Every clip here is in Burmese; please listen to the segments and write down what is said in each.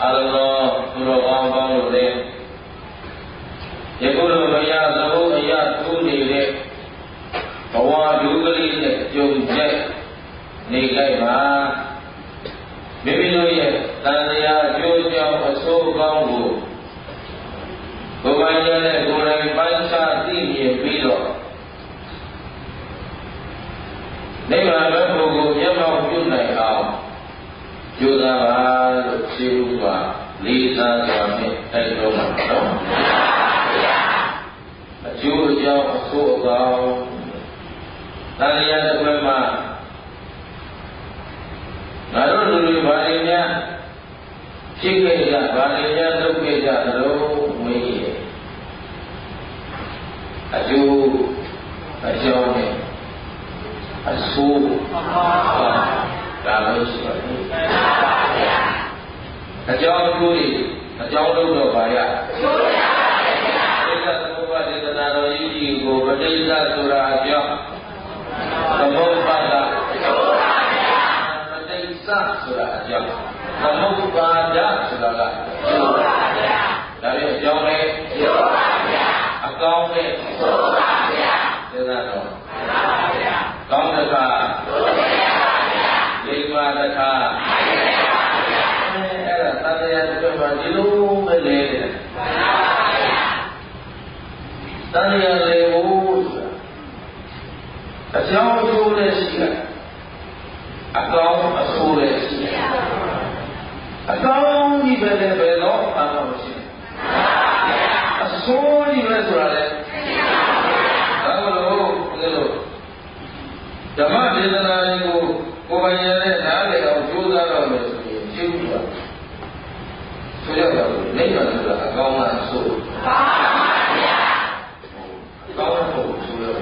Allah suruh orang le, ya kalau bayar tahu bayar tu ni bawa juga ni jumlah nilai mah, begitu ya, tanya jauh masuk bangku, kebanyakan le orang bangsa tinggi bilo, ni mana buku yang mau junai Juga siapa Lisa suami itu macam juga masuk kau tadi ada memang lalu dulu baliknya cikgu baliknya tu kerja terus mui aju ni asu kalau seperti Kacau curi, kacau dulu bayar. Kita semua di tanah ini, gua berdesa surah aja. Kamu pada berdesa surah aja. Kamu pada surah aja. Dari jauh ni, akau ni, jangan. Kau dekat, lima dekat. Tadi yang bermajilu meleleh, tadi yang lewat, kacau sulit sikit, akau sulit sikit, akau ni belok apa mesti, asal ni belak. Kalau, jamaah di sana itu, kau bayar nale atau jual atau siapa? Sudah tahu, ni mana kau masuk? Kau masuk sudah.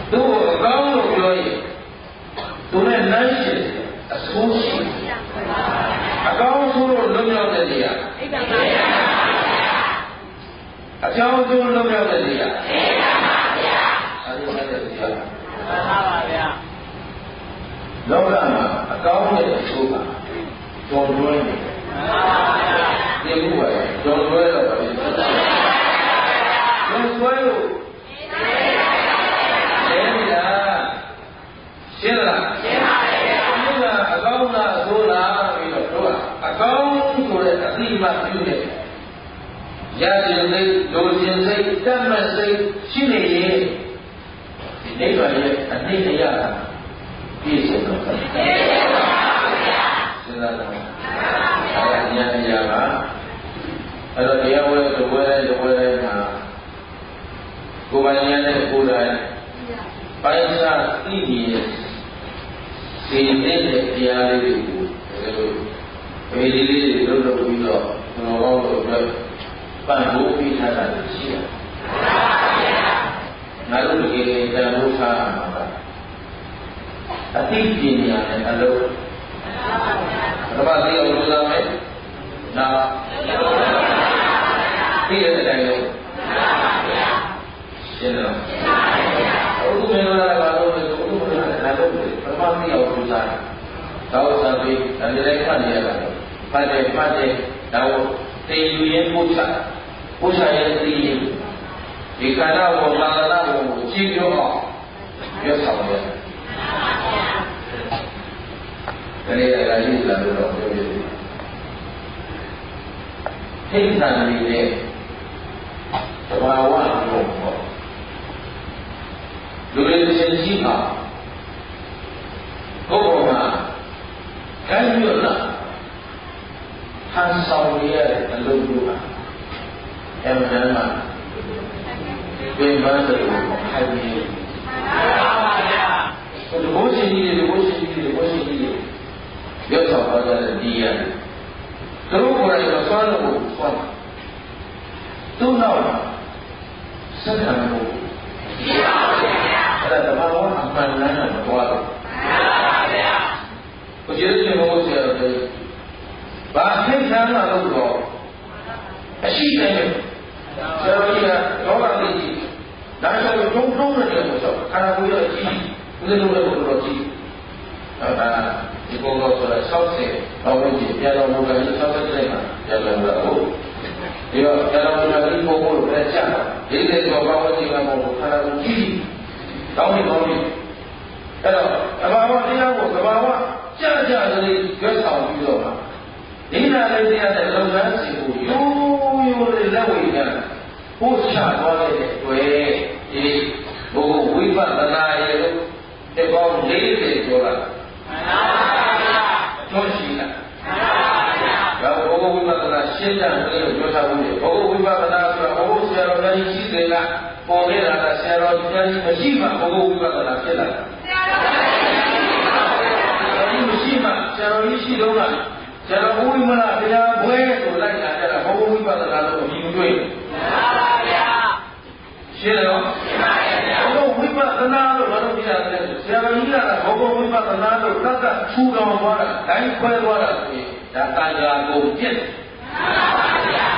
Tu kau lagi, tu ni nasi, asusi. Kau suruh lumia dia. Kau suruh lumia dia. Ada dia. Lama, kau ni suka. Contohnya, ini buat, contohnya apa? Contohnya, siapa? Ini lah, agak nak solat, agak solat tapi macam ni. Jadi ni, dosen saya, zaman saya, sini ni, ini banyak, ini dia, ini semua. Ayatnya ialah kalau dia boleh kebanyakan kurang paisa ini sini dia itu jadi dulu orang bantu kita saja lalu begini dan usaha tapi ini kalau Lepas dia urusan ni, nak dia ada yang siapa? Aku memang kalau itu lalu lepas dia urusan, tahu sampai dan dia kan dia lah. Pada tahu tiup pusat yang tinggi. Jika nak orang jiwa, dia sama. Jadi lagi lalu doktor jadi. Hintan ini bawa nombor. Dulu sensi apa? Corona, kan juga hansau dia lalu juga. Yang mana? Bagaimana tu? Hari. Bosan ini. Dia sahaja ada dia. Terus orang itu soal. Tu nak sedang tu. Ada tempat apa nak buat? Kejadian yang mau saya ada. Bahasa sana lalu tu. Asyik ni. Saya kira orang ini. Dah saya jom dia masuk. Karena boleh asyik. Boleh. ဒီပုံတော့ဆိုတာ60အောက်ဝင်ကြီးပြန်တော်မူတယ်60တဲ့မှာပြန်တော်မူတာဟုတ်ဒီတော့ပြန်တော်မူတာဒီပုံကိုလည်းကြာဒီလေတော့ဘာဝတိကပုံကိုခါလာကြီးတောင်းနေအဲ့တော့အဘာဝတရားကိုသဘာဝကြာကြာလေးရွတ်ဆောင်ပြီးတော့ဒီနာလေးတရားတဲ့လုပ်ငန်းစီကိုရိုးရိုးလေးလက်ဝဲကြပို့ချသွားတဲ့တွေ့ဒီဘုဝိပဿနာရဲ့ဒီပေါင်း40ကျော်လာမှန်ပါဗျာတို့ရှိလားမှန်ပါဗျာဒါဘုဝိပဿနာရှင်းတယ်လို့ပြောထားဘူးဘုဝိပဿနာဆိုတာဘုဆရာတော်ကြီးရှိသေးလားပေါ်နေတာကဆရာတော်ကြီးမရှိမှဘုဝိပဿနာဖြစ်လာတာဆရာတော်ကြီးမရှိမှဆရာတော်ကြီးရှိတော့လားဆရာတော်ဘုဝိမနာဘုရားဘွဲကိုလိုက်လာကြတာဘုဝိပဿနာလို့အမည်မတွေ့ဘူးမှန်ပါဗျာရှင်းတယ်နော်ရှင်းပါရဲ့ဗျာဘုဝိပဿနာလို့ဘာလို့ပြရတယ်ဆရာတော်ကြီးကဘုဝိပဿနာလို့သတ်သတ်ထူတော်သွားတာဒိုင်းခွဲသွားတာဆိုရင်ဒါတန်ခါကုန်ပြည့်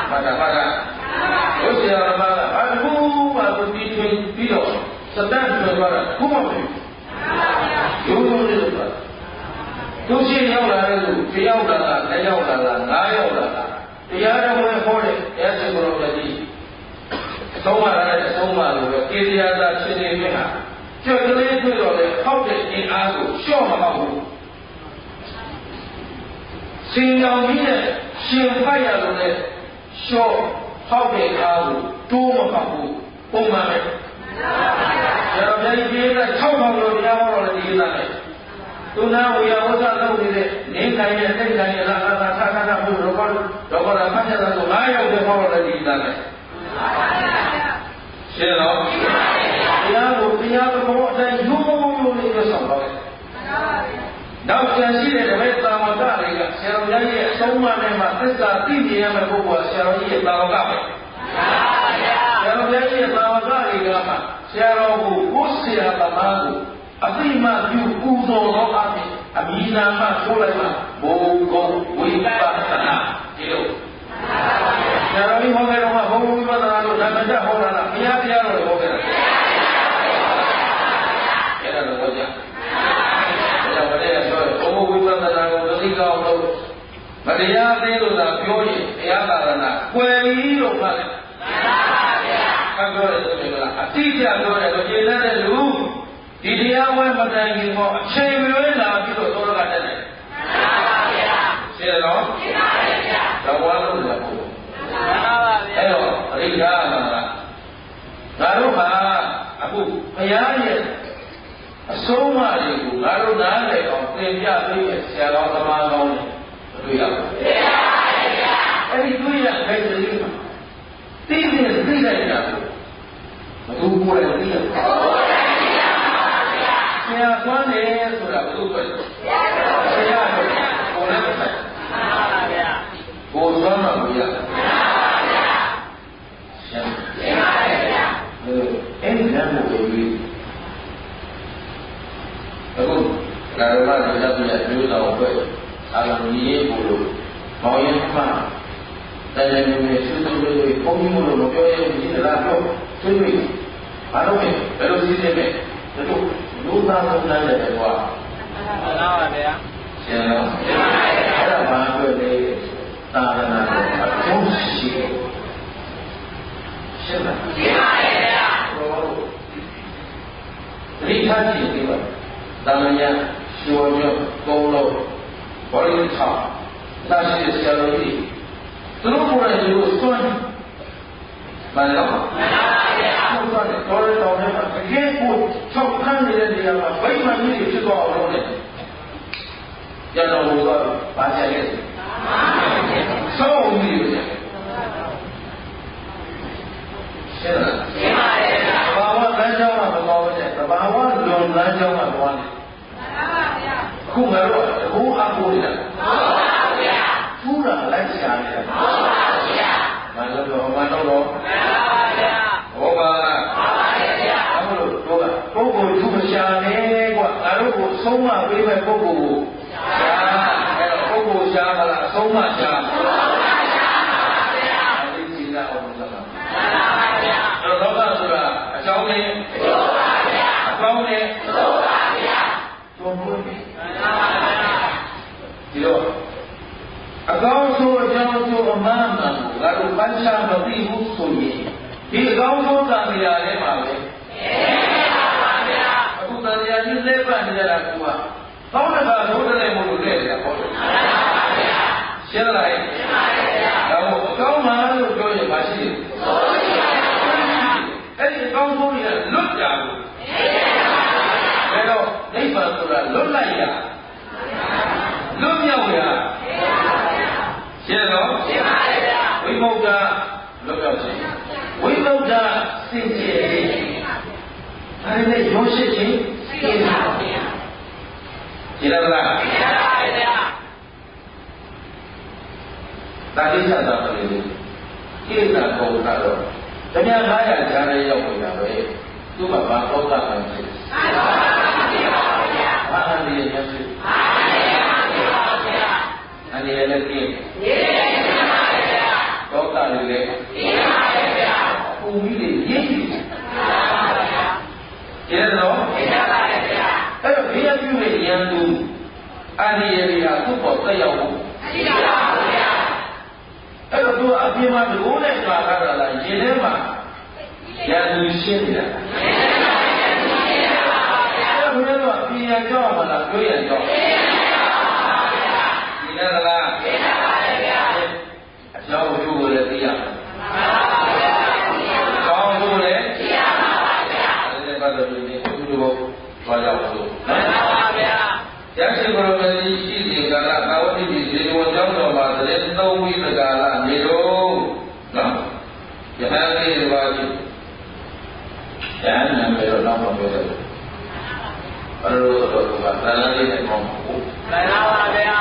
မှန်ပါဗျာဘုရားရမကအခုမှသူပြီးပြီးတော့စတန်ဆိုတော့ဘုမမဖြစ်ရိုးရိုးလေးလို့ပြောသူရှိရောက်လာတဲ့သူတယောက်လာတာနှစ်ယောက်လာတာငါးယောက်လာတာတရားတော်ဝင်ဟောတဲ့တရားစင်ကိုယ်တော်ကြီးသုံးပါးတဲ့အဆုံးပါလို့ပဲကေတရားသာရှင်နေမြတ်ကျွတ်ကလေးတွေ့တော့လေဟောက်တဲ့အင်အားကိုလျှော့မဟောက်ဘူးစင်တော်ကြီးနဲ့ရှင်ဖိုက်ရလို့လေလျှော့ဟောက်တဲ့အားကိုတိုးမဟောက်ဘူးပုံမှန်ပဲဆရာတော်ကြီးပြေးတဲ့6ပေါင်းလို့တရားဟောတော့လေဒီသားနဲ့သူနာဝေယဝဇ္ဇလုပ်နေတဲ့နေတိုင်းရဲ့တိတ်တိုင်းရဲ့လာလာသာသာသာဘုရားတော့ဘာမှတ်ရတာဆို9ရောက်တဲ့ဟောတော့လေဒီသားနဲ့ရှင်းတော့တရားကိုတရားသဘောအတိုင်းရိုးရိုးလေးရဆောင်တော့နောက်ပြန်ရှိတဲ့တပည့်သာဝကတွေကဆရာတော်ကြီးရဲ့အဆုံးအမနဲ့မှသစ္စာသိမြင်ရမယ့်ပုဂ္ဂိုလ်ကဆရာတော်ကြီးရဲ့သာဝကပဲဆရာတော်ကြီးရဲ့သာဝကတွေကမှဆရာတော်ကိုကိုယ်ဆရာသမားကိုအသိမှပြုပူဇော်သောအဖြစ်အမိနာမှဆိုလိုက်မှဘုံကုံဝိပဿနာဒီလိုဆရာတော်ကြီးဟောခဲ့တော့မှဘုံဝိပဿနာလို့နာမည်ဟောတာလားဘုရားတရားတော်ဟောခဲ့တာအဲ့ဒါတော့ဟောကြအဲ့ဒါမတည်းဆိုဘုံဝိပဿနာကိုသတိကောင်းလို့မတရားသေးလို့သာပြောရင်တရားသာသနာကွယ်ပြီးလို့မှလည်းမှန်ပါဗျာအပြောတယ်ဆိုရင်ကအတိအကျပြောတယ်ဆိုရင်လည်းလူဒီတရားဝဲမတိုင်ခင်ကအချိန်မရွေးလာပြီးတော့သောရကတက်တယ်မှန်ပါဗျာရှင်းတော့ရှင်းပါဗျာတော့ဘာလို့လဲဘုရားမှန်ပါဗျာအဲ့တော့အရိယာကငါတို့ကအခုဘုရားရဲ့အဆုံးအမတွေကိုငါတို့နားလည်အောင်သင်ပြပေးတဲ့ဆရာတော်သမားကောင်းတွေတွေ့ရပါဘူးတွေ့ပါဗျာအဲ့ဒီတွေ့ရတဲ့ကလေးမှာသိလိုက်တာကိုမသူကိုယ်လည်းသိရပါဘူးဆရာသွမ်းတယ်ဆိုတာဘယ်လိုပြောလဲဆရာတို့ကိုယ်လည်းမဆိုင်ပါဗျာကိုယ်သွမ်းမှာမရပါဗျာရှင်းပါဗျာအဲ့ဒီလမ်းကိုပြီးအခုကာရမတွေရပ်ပြီးအကျိုးတော်ပဲအာရုံကြီးပို့လို့မောင်ရင်မှတိုင်းနေနေဆွေးနွေးလို့ဘုန်းကြီးမလို့မပြောရင်ဒီလားပြောဆွေးနွေးဘာလို့လဲဘယ်လိုစီစဉ်လဲတို့လူသားဆုံးတဲ့ကွာမှန်ပါဗျာရှင်းလားအဲ့ဒါဘာပြောလဲသာသနာ့အကျိုးရှိရှင်းလားရှင်းပါဗျာဒီထားကြည့်ပြီးပါသာမညရှောညကုန်းလို့ဘောရင်းချောင်းသာရှိဆရာတော်ကြီးသူတို့ကိုယ်တိုင်ကိုစွန့်မှန်လားမှန်ပါဗျာဘုရားတော်တော်နဲ့အကျဉ်းကိုချုပ်ခန်းနေတဲ့နေရာမှာဗိမာန်ကြီးဖြစ်သွားအောင်လုပ်တယ်ရတော်မူသွားပါကြရဲ့ဆောင်းကြီးတွေရှင်းလားရှင်းပါရဲ့ဘာဝလမ်းကြောင်းမှာမပေါ်တဲ့ဘာဝလွန်လမ်းကြောင်းမှာပေါ်တယ်ခုငါတို့အခုအကူနေတာဟုတ်ပါဗျာထူးတာလိုက်ရှာနေတာဟုတ်ပါဗျာမလို့တော့မတော့တော့မှန်ပါဗျာဟုတ်ပါလားမှန်ပါဗျာအဲ့လိုတော့ပုဂ္ဂိုလ်ထူးမရှာနေကွာငါတို့ကိုဆုံးမပေးမဲ့ပုဂ္ဂိုလ်ကိုရှာအဲ့တော့ပုဂ္ဂိုလ်ရှာမလားအဆုံးမရှာဟုတ်ပါဗျာအဲ့ဒီစီလာအောင်လုပ်တာမှန်ပါဗျာတော့တော့ဆိုတာအကြောင်းလေးဟုတ်ပါဗျာအကောင်းလေးဟုတ်ပါဗျာဘုံဘုံ ဒီတော့အကောင်းဆုံးအကြောင်းဆိုအမှန်မှန်ကိုငါတို့ပတ်ချမသိဘူးဆိုရင်ဒီအကောင်းဆုံးသံဃာထဲမှာပဲအခုသံဃာကြီးလက်ပတ်နေကြတာကကောင်းတဲ့ဘာလို့တည်းမို့လို့လဲတာပေါ့ရှင်းလိုက်ဒါကိုအကောင်းမှလို့ပြောရင်မရှိဘူးအဲ့ဒီအကောင်းဆုံးကြီးကလွတ်ကြဘူးဒါတော့နိဗ္ဗာန်ဆိုတာလွတ်လိုက်ရလွတ်မြောက်ရရှင်းတော့ရှင်းပါလေဗျာဝိမု တ်တာလွတ်မြောက်ခြင်းဝိမု တ်တာစင်ကြယ်ခြင်းအဲ့ဒီရောရှိခြင်းရှင်းပါဗျာရှင်းလားရှင်းပါဗျာတာတိသတာပဲလေကိစ္စပုံတာတော့တမန်900ကျားလေးရောက်နေတာပဲသူ့မှာဘာပေါက်တာမှမရှိဘူးဘာအန္တရာယ်မရှိဘူးအန္တရာယ်လည်းကျင်းပေါက်တာလည်းပုံပြီးလေရင်းကျင်းတော့အဲ့တော့ဘုရားပြုတဲ့ဉာဏ်သူအန္တရာယ်တွေကသူ့ပေါ်သက်ရောက်ဖို့အဲ့တော့သူအပြင်မှာဒုနဲ့ကြွားတာလားရင်ထဲမှာဉာဏ်သူရှင်းနေတာအဲ့ဘုရားကအပြင်ရကြောက်မလားပြောရကြောက်ဒီနဲ့လားအကြောင်းကျိုးကိုလည်းသိရမယ်အကြောင်းကျိုးလည်းသိရပါပါဗျာဒါနဲ့ပတ်သက်ပြီးဒီကုသိုလ်ကိုသွားကြအောင်လို့မှန်ပါဗျာရရှိဘုရားမင်းရှိစဉ်ကာလသာဝတိတိဇေဝကျောင်းတော်မှာသရင်သုံးဝိသကာလနေတော့နော်ယဟန်လေးတွေပါရှိယဟန်နာမည်တော့နောက်မှပြောတယ်ဘယ်လိုတော့ကသာလလေးနဲ့ပေါင်းဖို့မှန်ပါဗျာ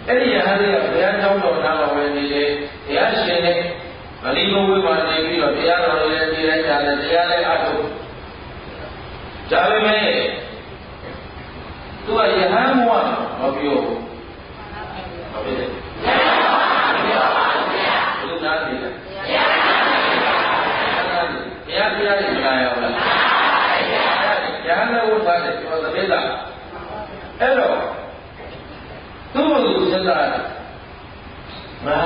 အဲ့ဒီယဟန်လေးကဘုရားကျောင်းတော်နာတော်ဝင်နေတယ်ဘုရားရှင်နဲ့မလီဘုံဝိမာနေပြီးတော့တရားတော်လည်းနေလိုက်တာနဲ့တရားလည်းအထုဒါပေမဲ့သူကယဟန်ဘုရားမပြောဘူးဟုတ်တယ်ဘယ်လိုနားနေလဲဘုရားတရားတွေကြားရအောင်လားယဟန်လည်းဝတ်ထားတယ်ပြောတဲ့ဒါအဲ့တော့သူ့ကိုစဉ်းစားတယ်မာ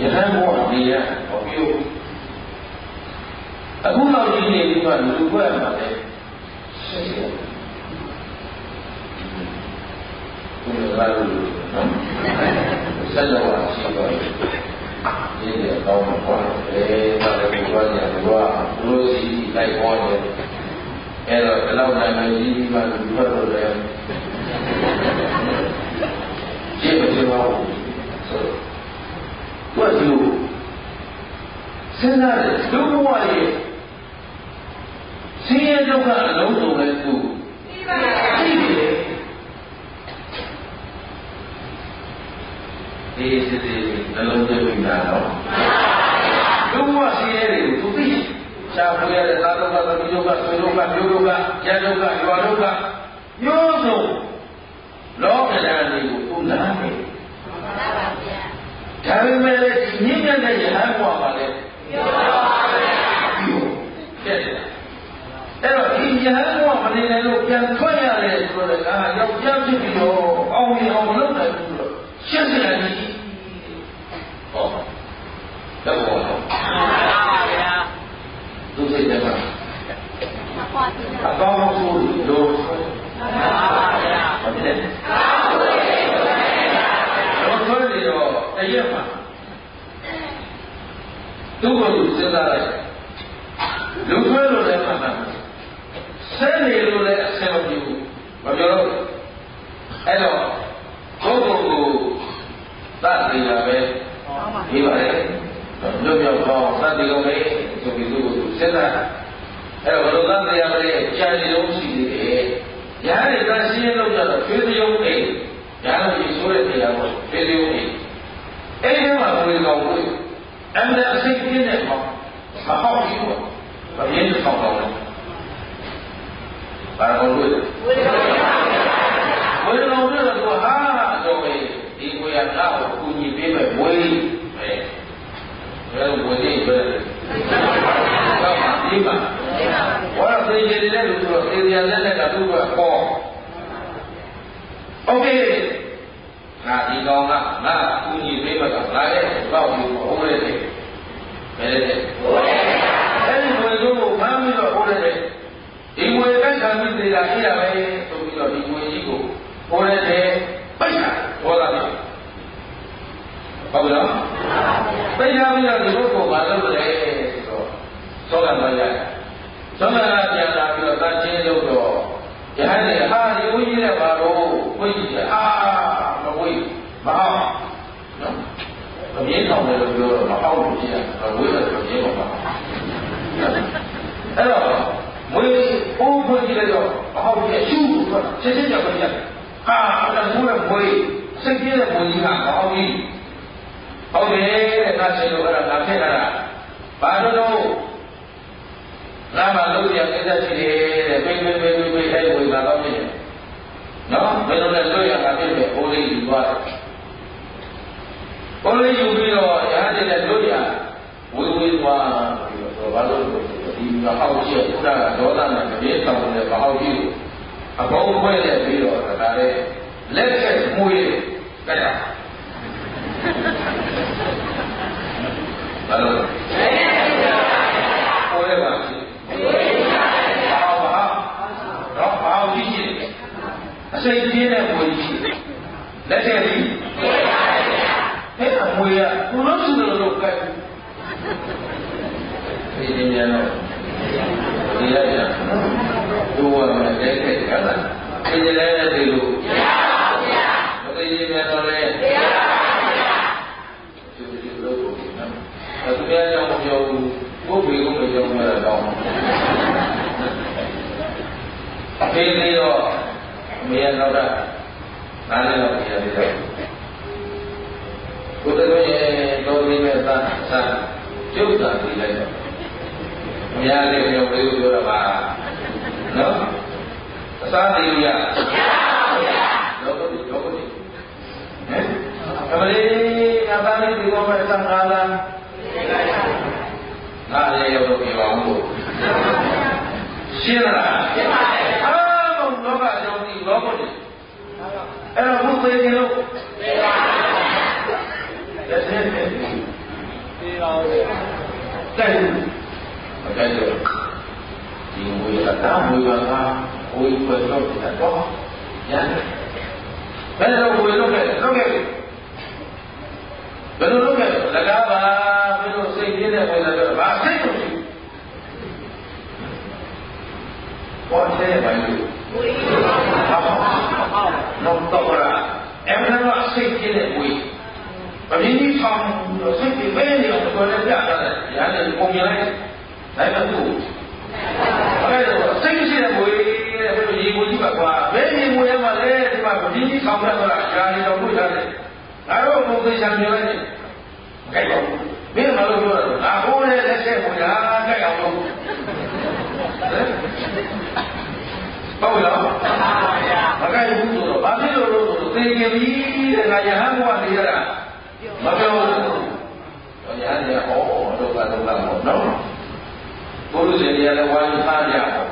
ယဟန်ဘုရားနေရမပြောအခုတော့ဒီနေ့ဒီမှာလူ့ဘက်မှာလည်းရှိတယ်ဘုရားလူနော်ဆက်လို့ရှိတော့ဒီလေကောင်းတော့ဒါလည်းဘုရားညာဘုရားဘုရားစီလိုက်ပေါ်တယ်အဲ့တော့ဒီလောက်နိုင်မှကြီးမှလူဘက်တော့လည်းရှင်းမရှင်းပါဘူးဆိုတော့သူစဉ်းစားတယ်လူဘဝရဲ့ဆင်းရဲဒုက္ခအလုံးစုံလည်းသူသိပါတယ်ဒီနှလုံးသွင်းပြီးတာတော့လူဘဝဆင်းရဲတွေကိုသူသိရှားဖွေရတဲ့သာသနာ့သမီးတို့ကဆွေတို့ကမျိုးတို့ကကျန်တို့ကရွာတို့ကမျိုးစုံလောကဓာတ်တွေကိုသူနားတယ်ဒါပေမဲ့လည်းညဉ့်ညံ့တဲ့ယဟန်ဘဝမှာလည်းပြောပါဗျာတဲ့အဲ့တော့ဒီယဟန်ဘဝမနေနိုင်လို့ပြန်ထွက်ရတယ်ဆိုတော့ဒါယောက်ျားဖြစ်ပြီးတော့အောင်မြင်အောင်မလုပ်နိုင်ဘူးလို့ရှင်းစရာကြီးဟောတော့ပါဗျာသူစိတ်ထဲမှာအကောင်းဆုံးလို့ပါဗျာဟုတ်တယ်တော့ဆိုရတော့တရက်မှာသူ့ကိုယ်စဉ်းစားလိုက်လူဆွဲလို့လည်းမှန်တယ်ဆဲနေလို့လည်းအဆင်မပြေဘူးမပြောတော့အဲ့တော့ကိုယ်ကိုသတ်သေးတာပဲဒီပါလေလွတ်မြောက်တော့သတ်သေးလို့ပဲဆိုပြီးသူ့ကိုစဉ်းစားအဲ့တော့ဘယ်လိုသတ်သေးရမလဲကြာနေလို့ရှိသေးတယ်ညားတွေသတ်ရှင်းလို့ကြတော့ကျွေးပြုံးအိမ်ညားလို့ဒီဆိုတဲ့နေရာမှာကျွေးပြုံးအိမ်အဲ့ဒီမှာကိုယ်ကောင်ကိုအမှန်အစိတ်ပြင်းတဲ့ကောင်မဟောက်ဘူးဘာရင်းဆောင်တော့လဲဘာလို့လဲဝေလုံးတော့သူဟာတော့ဒီကိုရတာကိုကူညီပေးမယ်ဝေးပဲဝေးနေပဲတော့ဒီမှာဘာလို့သိကြတယ်လဲလို့ဆိုတော့သေရလက်နဲ့တူကပေါ်โอเค ကောင်ကငါကူညီပေးမှကငါရဲ့တော့ပြီးဟိုးရတယ်ဘယ်လဲအဲ့ဒီငွေကိုမှမ်းပြီးတော့ဟိုးရတယ်ဒီငွေတိုက်ခံပြီးသေးတာအေးရပဲဆိုပြီးတော့ဒီငွေကြီးကိုဟိုးရတယ်ပိတ်တာဟောတာပြီဟုတ်ပြီနော်ပိတ်ထားပြီးတော့ဒီဘုကိုမလုပ်လဲဆိုတော့သောကမရတယ်သောကပြန်လာပြီးတော့တန်ချင်းလို့တော့ယဟန်တွေဟာဒီဝိကြီးနဲ့ပါတော့ဝိကြီးအာမဝိမအောင်နော်မမြင်တော့လည်းပြောတော့မအောင်လို့ပြရဝိရတယ်မမြင်ပါဘူးအဲ့တော့မွေးအိုးခွင့်ကြည့်လိုက်တော့မအောင်ပြရှုဆိုတာချက်ချင်းကြောက်ပြရဟာအဲ့ဒါမိုးရဲ့မွေးစိတ်ကြီးတဲ့မွေးကြီးကမအောင်ကြီးဟုတ်တယ်တဲ့ငါစိတ်လို့အဲ့ဒါငါဖြစ်လာတာဘာလို့တော့ငါမှလုပ်ရကိစ္စရှိတယ်တဲ့ပြေးအဲ့ဒီဝေဘာတော့ဖြစ်တယ်နော်ဘယ်လိုလဲလွတ်ရတာဖြစ်တယ်အိုးလေးယူသွားတယ်အိုးလေးယူပြီးတော့ရားတဲ့လွတ်ရဝေသွားပြီးတော့ဘာလို့ဒီမဟောက်ရှိခုနကဒေါသနဲ့ပြေးတောင်းတယ်မဟောက်ကြီးအဘုံခွဲတဲ့ပြီးတော့ဒါလည်းလက်ဆက်မှုရကြတာဘာလို့ကိုယ်ပါအစိတ်ကြီးတဲ့ကိုကြီးလက်ထက်ကြီးအဲ့ဒါမွေရဘုလို့စုလို့လို့ကဲဒီနေရာတော့ဒီရရတို့ဝမယ်တဲ့တဲ့ကလာဒီလည်းတဲ့လို့မရပါဘူးဗျာမသိရင်များတော့လေမရပါဘူးဗျာဒီလိုလို့နော်အဲ့ဒါကြောင့်မပြောဘူးဘုဘေကိုမပြောမှတော့အဖေလေးတော့မရတော့တာနားလည်းတော့ပြရတယ်တော့ဘုရားရဲ့တော်ရင်းနဲ့သာကျုပ်သာပြလိုက်တော့မရလည်းပြောလို့ပြောတာပါနော်အစားသေးရလောကတိဟမ်အမလေးငါသားလေးဒီကောင်မဲ့သံဃာလားငါလည်းရောက်တော့ပြောအောင်လို့ရှင်းလားရှင်းပါပြီလောကကြောင့်ဒီလောကတိအဲ့တော့ဘုသေကြီးလို့သေပါဗျာသေပါဗျာတဲ့ဒီဝိရတာဝိရတာဝိပ္ပလောကတော့ညာဘယ်လိုဝိလို့လဲလုပ်ခဲ့ဘယ်လိုလုပ်ခဲ့လကားပါဘယ်လိုစိတ်ကြီးတဲ့ဝိရတာဘာစိတ်လို့ရှိဘောသေးပါလို့နောက်တော့အဲ့ဒါတော့စိတ်ကြီးတဲ့ဝိအမြင်ကြီးဆောင်လို့စိတ်ကြီးပဲနေတော့တော်လည်းပြတာလေရတယ်ပုံမြင်လိုက်ဒါပေမဲ့အဲ့ဒါစိတ်ရှိတဲ့ဝိတဲ့ဘယ်လိုရေကိုကြည့်ပါကွာဘယ်ရေကိုရမှာလဲဒီမှာအမြင်ကြီးဆောင်ရတော့ရှားနေတော့တွေ့ရတယ်ငါတို့ဘုံသိချာပြောလိုက်တယ်ကြိုက်တော့မင်းမလို့ပြောတာငါဟိုးတဲ့လက်ဆက်ကိုညာကြိုက်အောင်လုပ်ဟုတ်လားမကြိုက်ဘူးဆိုတော့ဘာဖြစ်လို့လို့သိကြပြီတဲ့ငါယဟန်ဘုရားနေရတာမပြောဘူးတော့ယဟန်ကဟောတော့ကတော့နော်ဘုရားရှင်တွေကလည်းဝါယူထားကြပေါ့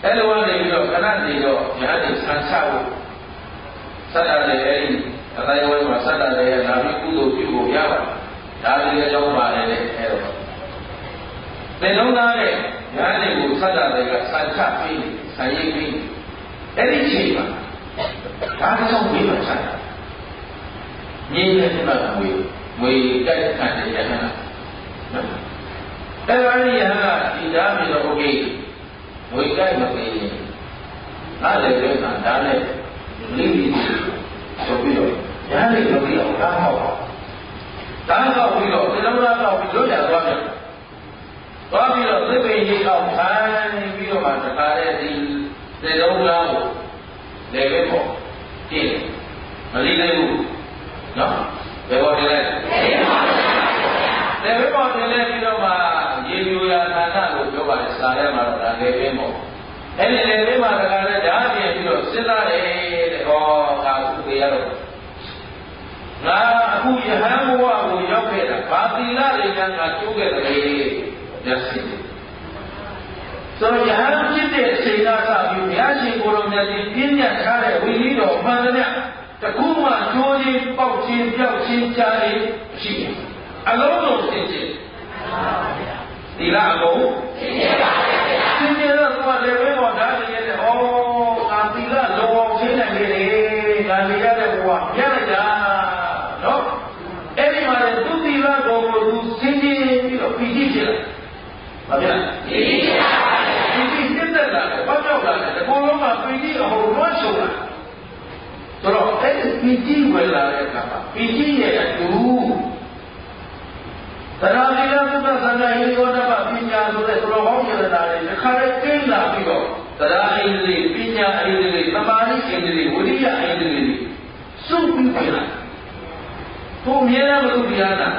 အဲ့လိုကနေပြီးတော့ခဏနေတော့ယဟန်တွေဆန်းချဖို့ဆက်ရတယ်အဲ့ဒီအတိုင်းဝဲမှာဆက်ရတယ်နာပြီးကုသိုလ်ပြုဖို့ရပါတယ်ဒါလေးအကြောင်းပါတယ်လေအဲ့တော့သင်လုံးသားတဲ့ယဟန်တွေကိုဆက်ရတယ်ကဆန်းချပြီးဆံရိပ်ပြီးအဲ့ဒီချိန်မှာဒါကြောင့်ဝိပဿနာငြင်းတဲ့ဒီမှာငွေတိုက်ခံတဲ့ယဟန်နော်အဲ့ဒါကြီးယဟန်ကဒီသားပြီးတော့โอเคငွေတိုက်မပေးရင်နားလည်းပြောတာဒါနဲ့လိမ့်ပြီးဆိုပြီးတော့ယဟန်လေးလုပ်ပြီးတော့ကားဟောက်ကားဟောက်ပြီးတော့ဒီလိုလားတော့ပြီးလို့ရသွားပြန်သွားပြီးတော့သစ်ပင်ကြီးအောင်ခံပြီးတော့မှတခါတည်းဒီလုံးလားကိုလည်းပဲပေါ့ကြည့်မလိမ့်နိုင်ဘူးနော်ဘယ်ပေါ်တင်လဲလည်းပဲပေါ်တင်လဲပြီးတော့မှရေပြိုရာဌာနလို့ပြောပါတယ်စာထဲမှာတော့ဒါလည်းပဲပေါ့အဲ့ဒီလည်းပဲမှာတခါတည်းဓာတ်ပြင်ပြီးတော့စဉ်းစားတယ်တဲ့ဟောငါအခုပြေရတော့ငါအခုယဟန်ဘဝကိုရောက်ခဲ့တာဘာသီလတွေကငါကျိုးခဲ့တယ်မျက်စိဆိုတော့ယဟန်ဖြစ်တဲ့အချိန်ကစပြီးဘုရားရှင်ကိုယ်တော်မြတ်ကြီးပြည့်ညတ်ထားတဲ့ဝိနည်းတော်မှန်သမျှ တကူမှကျိုးချင်းပေါက်ချင်းပြောက်ချင်းကြားချင်းရှိတယ်အလုံးစုံရှင်းရှင်းဒီလားအကုန်ရှင်းရှင်းပါဗျာရှင်းရှင်းတော့သူကလည်းဝဲပေါ်ဓာတ်ရည်နဲ့ဩငါသီလလုံးအောင်ရှင်းနိုင်လေငါနေရတဲ့ဘဝပြလိုက်တာနော်အဲ့ဒီမှာလည်းသူသီလကိုသူရှင်းရှင်းပြီးတော့ပြီးကြည့်ချင်လာပါဗျာပြီးကြည့်ပါဗျာပြီးကြည့်တဲ့လာဘာကြောက်လာလဲဒီကောင်လုံးကပြီးကြည့်အဟိုလွှမ်းချုံလာဆိုတော့အဲ့ဒီပြီးကြည့်ဝယ်လာတဲ့အခါမှာပြီးကြည့်ရဲ့အတူသရဏိယသုတ္တသံဃာဟိန္ဒိဝတ္တပညာဆိုတဲ့သောကောင်းရတာတွေတစ်ခါလေးကျင်းလာပြီးတော့သရဟိန္ဒိပညာဟိန္ဒိသမာဓိဟိန္ဒိဝိရိယဟိန္ဒိစုပြီးပြန်လာသူမြဲတယ်မလို့တရားနာ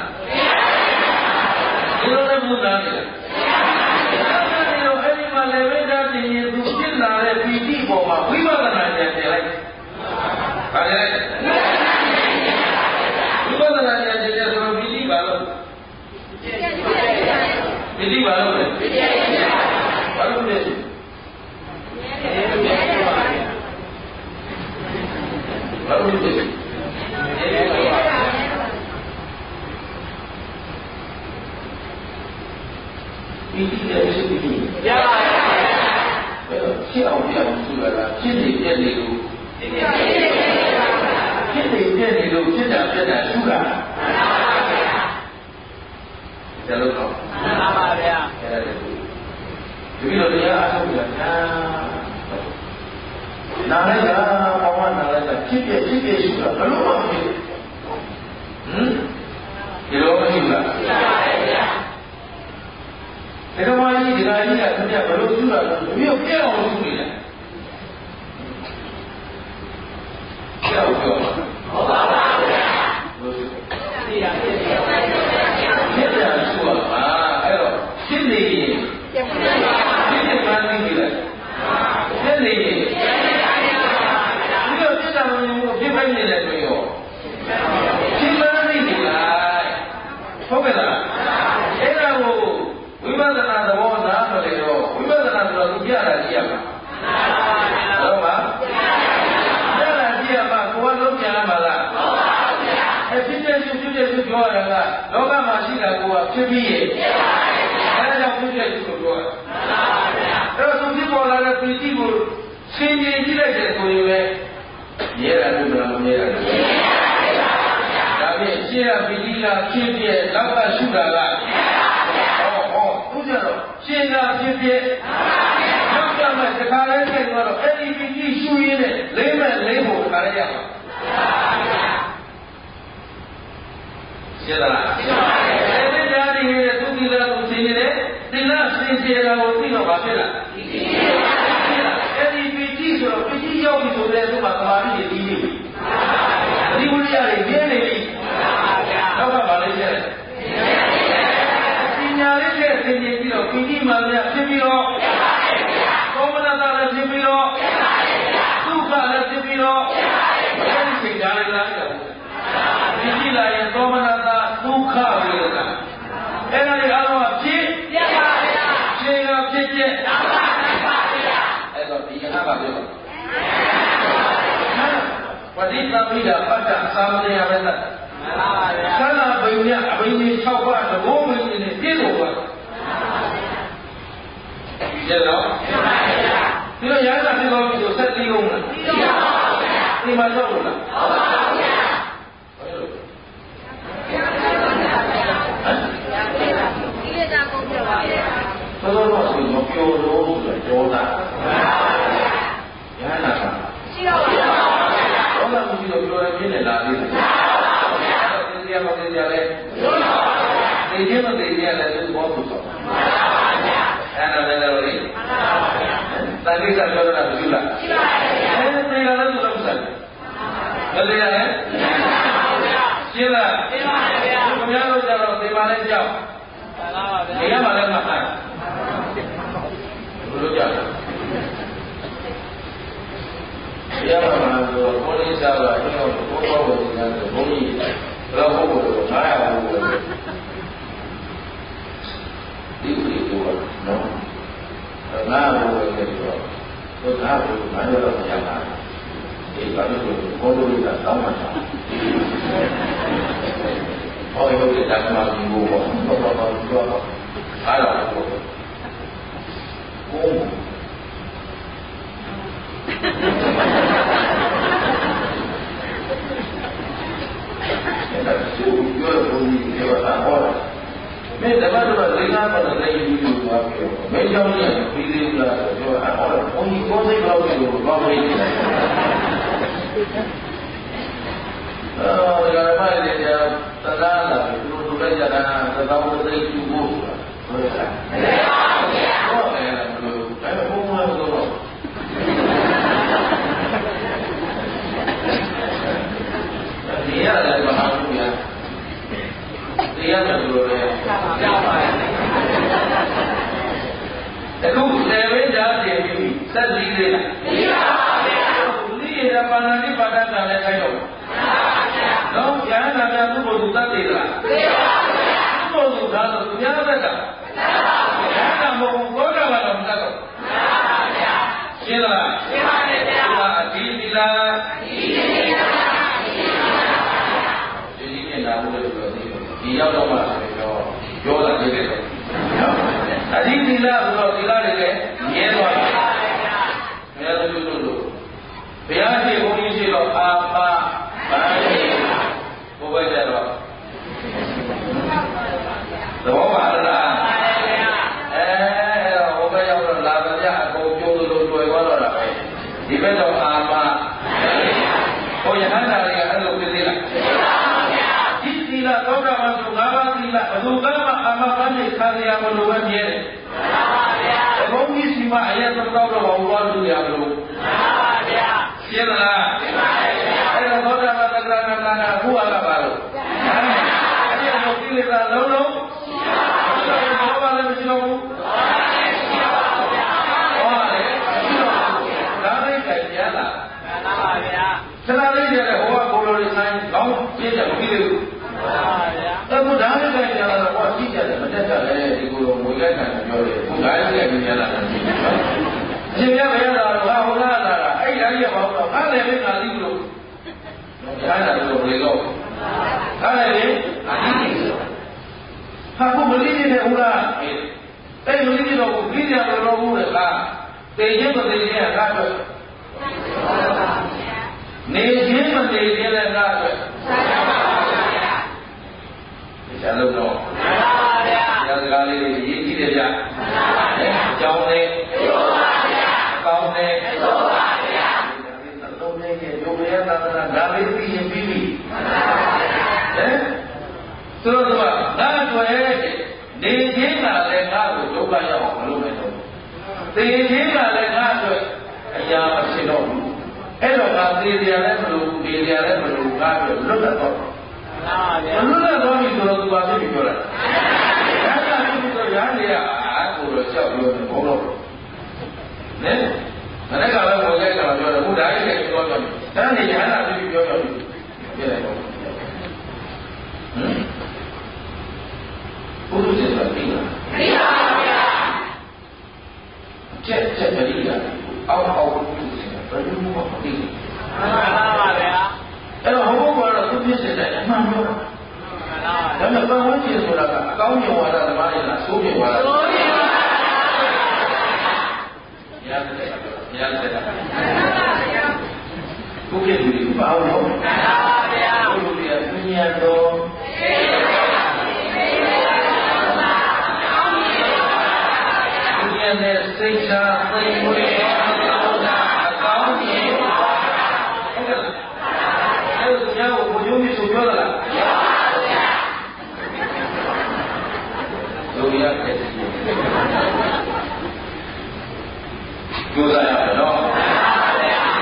ဒီလိုလည်းမဟုတ်လားအဲ့ဒီမှာလည်းဝိဒ္ဓတင်ရင်သူဖြစ်လာတဲ့ပီတိပေါ်မှာဝိပဿနာဉာဏ်တင်လိုက်ပါလေဝိပဿနာဉာဏ်တင်တဲ့ဆိုပီတိပါလို့ပီတိပါလို့လေဘာလို့လဲဘာလို့လဲဒီတဲ့ရှိပြီရပါရဲ့ဖြစ်အောင်ပြအောင်ဆိုရတာဖြစ်နေပြနေလို့ဖြစ်နေပြနေလို့ဖြစ်တာပြတာရှုတာမှန်ပါဗျာဒါလို့တော့မှန်ပါဗျာအဲ့ဒါတည်းဒီလိုတရားအထုတ်ရတာနားလိုက်တာဘာမှနားလိုက်တာဖြစ်ပြရှုတာဘယ်လိုမှမဖြစ်ဒီလိုမရှိဘူးလားမှန်ပါဗျာဒီကမာကြီးဒီကကြီးကသူကဘယ်လိုရှုတာလဲမြို့ပြည့်အောင်ရှုနေတယ်ပြောက်ပြောဟုတ်ပါပါဗျာလို့ရှုသိရဖြစ်တယ်ဖြစ်တယ်ရှုပါအဲ့တော့ဖြစ်နေရင်ဖြစ်နေမှန်းသိပြီလားဖြစ်နေရင်ဒီလိုဖြစ်တာမျိုးဖြစ်ပိုင်းနေတယ်ဆိုရောဖြစ်မှန်းသိပြီလားဟုတ်ကဲ့လားအဲ့ဒါကိုဝိပဿနာသဘောနားမလဲတော့ဝိပဿနာဆိုတော့သူပြတာကြည့်ရမှာဟုတ်ပါပြတာကြည့်ရမှာကိုယ်ကလုံးပြန်ရမှာလားဟုတ်ပါဗျာအဖြစ်တဲ့ရှုပြောရတာကလောကမှာရှိတာကိုယ်ကဖြစ်ပြီးရဲ့ဖြစ်ပါဗျာအဲဒါကြောင့်ဖြစ်တဲ့ရှုပြောရမှန်ပါဗျာအဲ့တော့သူဖြစ်ပေါ်လာတဲ့ပီတိကိုဆင်ခြင်ကြည့်လိုက်တဲ့ဆိုရင်ပဲရဲတာလို့မမြဲတာလို့ဒါဖြင့်ရှင်းရပီတိကဖြစ်ပြဲလောက်ကရှုတာကသူကြတော့ရှင်းတာဖြစ်ဖြစ်နောက်ကြမှာတခါလဲခဲ့တော့အဲ့ဒီပီတိရှုရင်းနဲ့လေးမဲ့လေးဖို့တခါလဲရမှာရှင်းလားရှင်းပါပြီအဲ့ဒီကြားနေရဲ့သူကိလာကိုရှင်းနေတယ်သီလစင်ကြယ်တာကိုသိတော့ပါဖြစ်လားအဲ့ဒီပီတိဆိုတော့ပီတိရောက်ပြီဆိုတဲ့သူမှာသမာဓိတွေကြီးနေပြီဒီဝိရိယတွေကျင်းနေပြီနောက်ကပါလိမ့်ရဲ့ညာလေးနဲ့သင်ကြပြီးတော့ပီတိမှန်များဖြစ်ပြီးတော့သောမနတာလည်းဖြစ်ပြီးတော့ဒုက္ခလည်းဖြစ်ပြီးတော့အဲဒီချိန်ကြားလိုက်လားပီတိလာရင်သောမနတာဒုက္ခဝေဒနာအဲ့ဒါတွေအားလုံးဖြစ်ပြပါဗျာရှင်ကဖြစ်ဖြစ်နာပါပါဗျာအဲ့တော့ဒီဟာပါပြောပဋိသမိတာပတ္တသာမဏေယပဲလားမှန်ပါဗျာသန္တာဘိညာအဘိညာ6ပါးသဘောဝင်နေပြည့်စုံပါကျတော့မှန်ပါဗျာဒီလိုရဟန္တာပြောပြီးတော့ဆက်ပြီးအောင်လားပြီးတော့ပါဗျာဒီမှာတော့လားဟုတ်ပါဗျာဒီလေတာကုန်ပြပါဗျာတော်တော်ဆိုမပြောလို့ဆိုတော့တာမှန်ပါဗျာရဟန္တာရှိတော့ပါဗျာဘောလာမှုပြီးတော့ပြောရပြင်းနေလားဒီတရားမတရားလဲသိပါပါဗျာသိခြင်းမသိခြင်းလည်းသူဘောသူဆိုမှန်ပါဗျာအဲ့ဒါလည်းလို့လေမှန်ပါဗျာတန်ခိကပြောတာမရှိလားရှိပါဗျာအဲ့ဒါသိရလည်းသူလည်းမဆိုင်မသိရလဲမှန်ပါဗျာရှင်းလားရှင်းပါဗျာခင်ဗျားတို့ကြတော့သိပါလဲကြောက်မှန်ပါဗျာဒီကမှလည်းမှတ်တာဘယ်လိုကြောက်တရားမှာဆိုဘောဓိစာကအင်းတော်ဘုရားဘုရားဆိုဘုန်းကြီးဘယ်လိုဟုတ်လို့900ဘူးဒီလိုပြောနော်900ဘူးဆိုတော့ဘုရားဘုရား900တော့ရတာဒီဘာလို့ ဘောလို့ကတောင်းမှချာဟောရုပ်တဲ့ဓမ္မကြီးကိုဘောပြောအားတော့ကိုအဲ့ဒါသူပြောလို့ဒီပြောတာဟောတာမင်းဓမ္မတော်လေးကားပေါ်တဲ့ရေးပြီးတော့ပြောမင်းကြောင့်လည်းပြီးသေးလားဆိုတော့အဲ့ဟောဘုန်းကြီးကိုယ်စိတ်လောက်ပြီးတော့ဘာမှမဖြစ်နိုင်ဘူးဒါကမှလည်းကြာသလားလာပြီးသူတို့လည်းကြာတာသဘောတည်းကျူဖို့ဆိုတာဟုတ်ကဲ့ဟုတ်ကဲ့ဘယ်လိုအဲ့ဘုံမလို့တော့ဒီရတယ်မဟာဘူးဗျာဒီရတယ်ဘယ်လိုလဲကြားပါရဲ့အခု7ဝိဓာတည်ပြီးသက်လီးလေးလားပြီးပါပါဗျာဒီရပါဏာတိပါဒကလည်းခိုင်းတော့တော့ဉာဏ်နာများသူ့ဘုသူတတ်သေးလားသိပါပါဗျာသူ့ဘုသူသားလို့သူများတတ်တာမှန်ပါဗျာဉာဏ်မဟုတ်ဘောဓဘာတော့မတတ်တော့မှန်ပါဗျာရှင်းလားရှင်းပါတယ်ဗျာအဒီသီလားအဒီသီလားဒီမျက်နှာဘုရားပြောဒီရောက်တော့မှဆိုတော့ပြောတာကြည့်တယ်နော်အဒီသီလားဆိုတော့သီလားတွေလည်းမြဲသွားတယ်ဘယ်လိုလုပ်လို့ဘုရားရှိခိုးကြီးရှိတော့အာပါဘာလို့ဘုရားကြတော့သဘောပါလားအဲ့တော့ဘုရားရောက်တော့လာကြအကုန်ကျိုးလို့တွေ့သွားတော့တာပဲဒီဘက်တော့အာပါဟိုယဟန္တာတွေကအဲ့လိုဖြစ်သေးလားဒီသီလသောတာပန်ဆို၅ပါးသီလဘယ်သူကမှအာမပန်းနေခံရမလို့ပဲမြဲတယ်ဘုန်းကြီးစီမအရက်တော့တော့ဘာလို့လို့ရမလို့ရှင်းလားရှင်းပါရဲ့ဗျာအဲ့တော့သောတာပန်သက္ကရာကနာအခုကပါလို့အဲ့ဒီလိုကိလေသာလုံးလုံးဘာမှလည်းမရှိတော့ဘူးဟောလေဒါလေးကြိုက်ရလားမှန်ပါဗျာဆရာလေးကျတဲ့ဟိုကကိုလိုလေးဆိုင်ကောင်းပြည့်တယ်မပြီးသေးဘူးမှန်ပါဗျာအခုဒါလေးကြိုက်ရတော့ဟောကြည့်ကြတယ်မတက်ကြလည်းဒီကိုလိုငွေလက်ခံပြောတယ်ခုဒါလေးကြိုက်ရလားမရှိဘူးအရှင်မြတ်ဘယ်လာတော့ဟာဟောလာတာအဲ့ဒါကြီးဘာလို့ငါလည်းလည်းငါသိလို့ညာတာလို့လေတော့အဲ့ဒါလေအတိတ်ဟာဘုမလေးနေတဲ့ဟုတ်လားအဲ့မလေးတော့ဘိညာတော်ဘူးလေလားတေခြင်းမတေခြင်းကငါ့အတွက်နေခြင်းမနေခြင်းလည်းငါ့အတွက်ဆရာလုံးတော့မှန်ပါဗျာဆရာစကားလေးရေးကြည့်တယ်ဗျာအကြောင်းလေးပြောပါဗျာကောင်းတယ်ပြောပါဗျာလုံးလေးရဲ့ဒုက္ခရသနာဒါလေးသိရင်ပြီးပြီမှန်ပါဗျာသူတို့ကငါ့အတွက်နေခြင်းကလည်းငါ့ကိုဒုက္ခရောက်အောင်မလုပ်နိုင်တော့သိခြင်းကလည်းငါ့အတွက်အရာမဖြစ်တော့ဘူးအဲ့တော့ငါသိကြလည်းမလို့နေကြလည်းမလို့ငါ့အတွက်လွတ်လပ်တော့မှန်ပါဗျာလွတ်လပ်တော့ပြီဆိုတော့သူပါသိပြီပြောတာဒါကသူတို့ရားနေရကိုတော့ကြောက်လို့ဘုံတော့နဲမနေ့ကလည်းဝင်လိုက်တာပြောတယ်ဘုရားရဲ့ပြောတယ်ဒါနဲ့ညာနာပြီးပြောတယ်ပြလိုက်တော့ဘုရားရဲ့ပြောပြီးလားသိပါဗျာချက်ပရိယာအောက်ဘယ်လိုမှမသိဘူးမှန်ပါဗျာအဲ့တော့ဘုရားကတော့သူဖြစ်စေတဲ့အမှန်ပြောတာဒါနဲ့ပတ်ဝန်းကျင်ဆိုတာကအကောင်းမြင်ဝါဒသမားတွေလားဆိုးမြင်ဝါဒဆိုးမြင်ဝါဒရတယ်ဘုရားဒီဘာလို့ဘုရားဘုရားပြညာတော်ဘုရားနဲ့စိတ်ချသိမွေးအကောင်းမြင်ဝါဒအဲ့ဒါကြောင့်ဘုရားမြတ်ဆိုပြောတာတို့ရတယ်ကျိုးစားရမယ်နော်ဒီ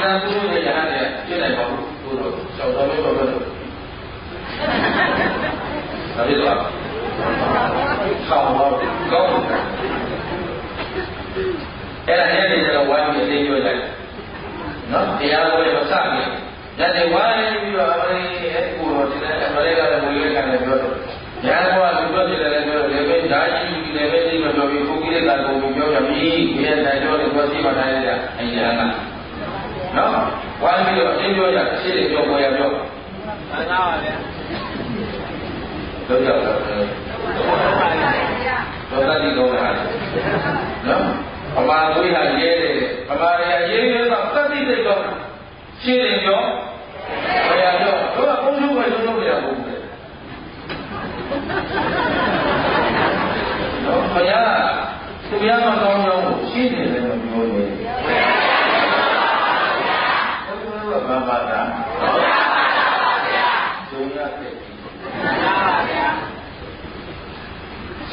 ကသူတို့ရဲ့ရဟန်းတွေပြည့်နိုင်ပါဘူးသူတို့ကြောက်တော်လေးပါပဲဒါလေးတော့ဆောင်းတော့ကောင်းအဲ့ဒါနဲ့လည်းဝိုင်းပြီးသိကြတယ်နော်တရားတော်ရဲ့မစခင်ညနေဝိုင်းပြီးတော့အဲ့ကိုတော့ဒီလည်းမလေးကလည်းမွေးလေးကလည်းပြောတယ်ညာဘောလူတို့ပြည်လည်းပြောတယ်လည်းဒါကြီးဒီလည်းပဲဒီမပြောပြီးကိုကြီးတဲ့ကောင်ကိုပြောရပြီဒီတဲ့တိုင်တော့ဒီကိုစီမတိုင်းရအရင်ကနော်ဝိုင်းပြီးတော့အ င်းပြောကြရှင်းတယ်ပြောပေါ်ရပြောမှန်ပါပါဗျာတော့ရောက်တော့တော့တတိကောင်းတာနော်ပမာသွေးဟာရဲတယ်ပမာရရဲရဲတော့တတိစိတ်တော့ရှင်းတယ်ပြောပေါ်ရပြောတော့ဘုံလုံးပဲလုံးလုံးရပုံပဲတော့ဘုရားသူများမကောင်းကြောင်းကိုရှင်းတယ်လည်းမပြောဘူးဘာပါတာဇုံရတဲ့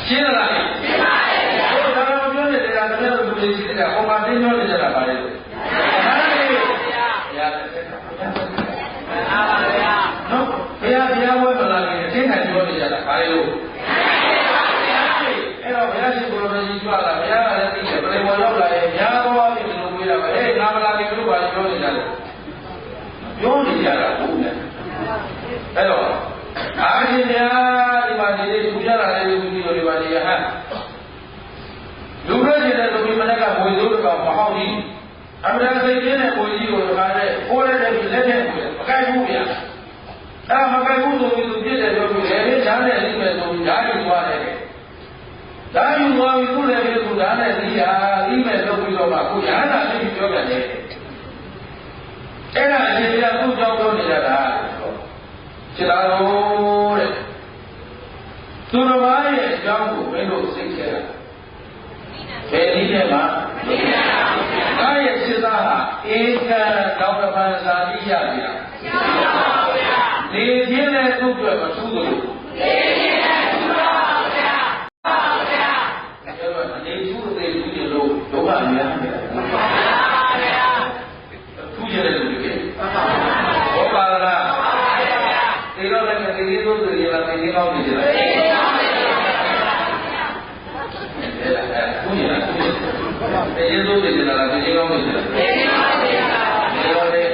ရှင်းလားရှင်းပါရဲ့ဗျာဘုရားတော်ပြောနေတဲ့ကတည်းကလူတွေရှိတဲ့ဟောမှာတင်းပြောနေကြတာပါလေမှန်ပါဗျာဗျာတဲ့မှန်ပါဗျာနော်ဘုရားဝဲမလာခင်အတင်းတိုင်းပြောနေကြတာပါလေလို့အဲ့တော့ဘုရားရှင်ကိုယ်တော်ကြီးကြွလာဘုရားကလည်းသိတယ်ပြိဝေရောက်လာရင်များသောအဖြစ်ဒီလိုပြောတာပဲဟဲ့ငါမလာခင်တို့ဘာပြောနေကြလဲပြောနေကြတာဟုတ်တယ်အဲ့တော့အားရှင်များဒီမှာနေသူကြလာတဲ့လူကြီးတို့ဒီမှာနေရဟမ်လူတွေနေတဲ့လူကြီးမနေ့ကဝေစိုးတကောင်မဟောက်ကြီးအမှန်တရားစိတ်ချင်းတဲ့ဝေကြီးကိုဒီမှာနဲ့ကိုယ်လည်းလက်နဲ့မကိုက်ဘူးဗျာအဲ့မကိုက်ဘူးဆိုပြီးသူပြည့်တယ်ပြောပြီးလည်းဈာနဲ့လိမ့်မယ်ဆိုဓာတ်ယူသွားတယ်ဓာတ်ယူသွားပြီးသူ့လည်းပြသူဓာတ်နဲ့လိမယ်လုပ်ပြီးတော့မှကိုရဟန္တာသိပြီးပြောပြန်တယ်အဲ့ဒါအရှင်ဘုရားသူ့ကြောင့်ပြောနေကြတာခြေတော်တဲ့သူတော်ဘာရဲ့အကြောင်းကိုမင်းတို့သိခဲ့တာဘယ်နည်းနဲ့မှမသိပါဘူးဗျာ။ဒါရဲ့ခြေသားဟာဧကံတော်တပန်စာတိရပြီလားမသိပါဘူးဗျာ။နေခြင်းနဲ့သူ့အတွက်မထူးဘူးနေခြင်းနဲ့ထူးပါဘူးဗျာ။ပါဘူးဗျာ။အဲ့တော့အနေထူးသေးထူးကြလို့ဒုက္ခအများကြီးတယ်မှန်ပါဗျာ။ထူးကြတယ်လို့ပြောတယ်မှန်ပါဗျာ။ဘောပါလားဒီတော့လည်းဒီလိုဆိုရင်လည်းဒီကောင်းနေကြတယ်ဒီကောင်းနေကြတယ်အဲ့ဒါကိုရတာဒီလိုဆိုရင်လည်းဒီကောင်းနေကြတယ်ဒီကောင်းနေကြတယ်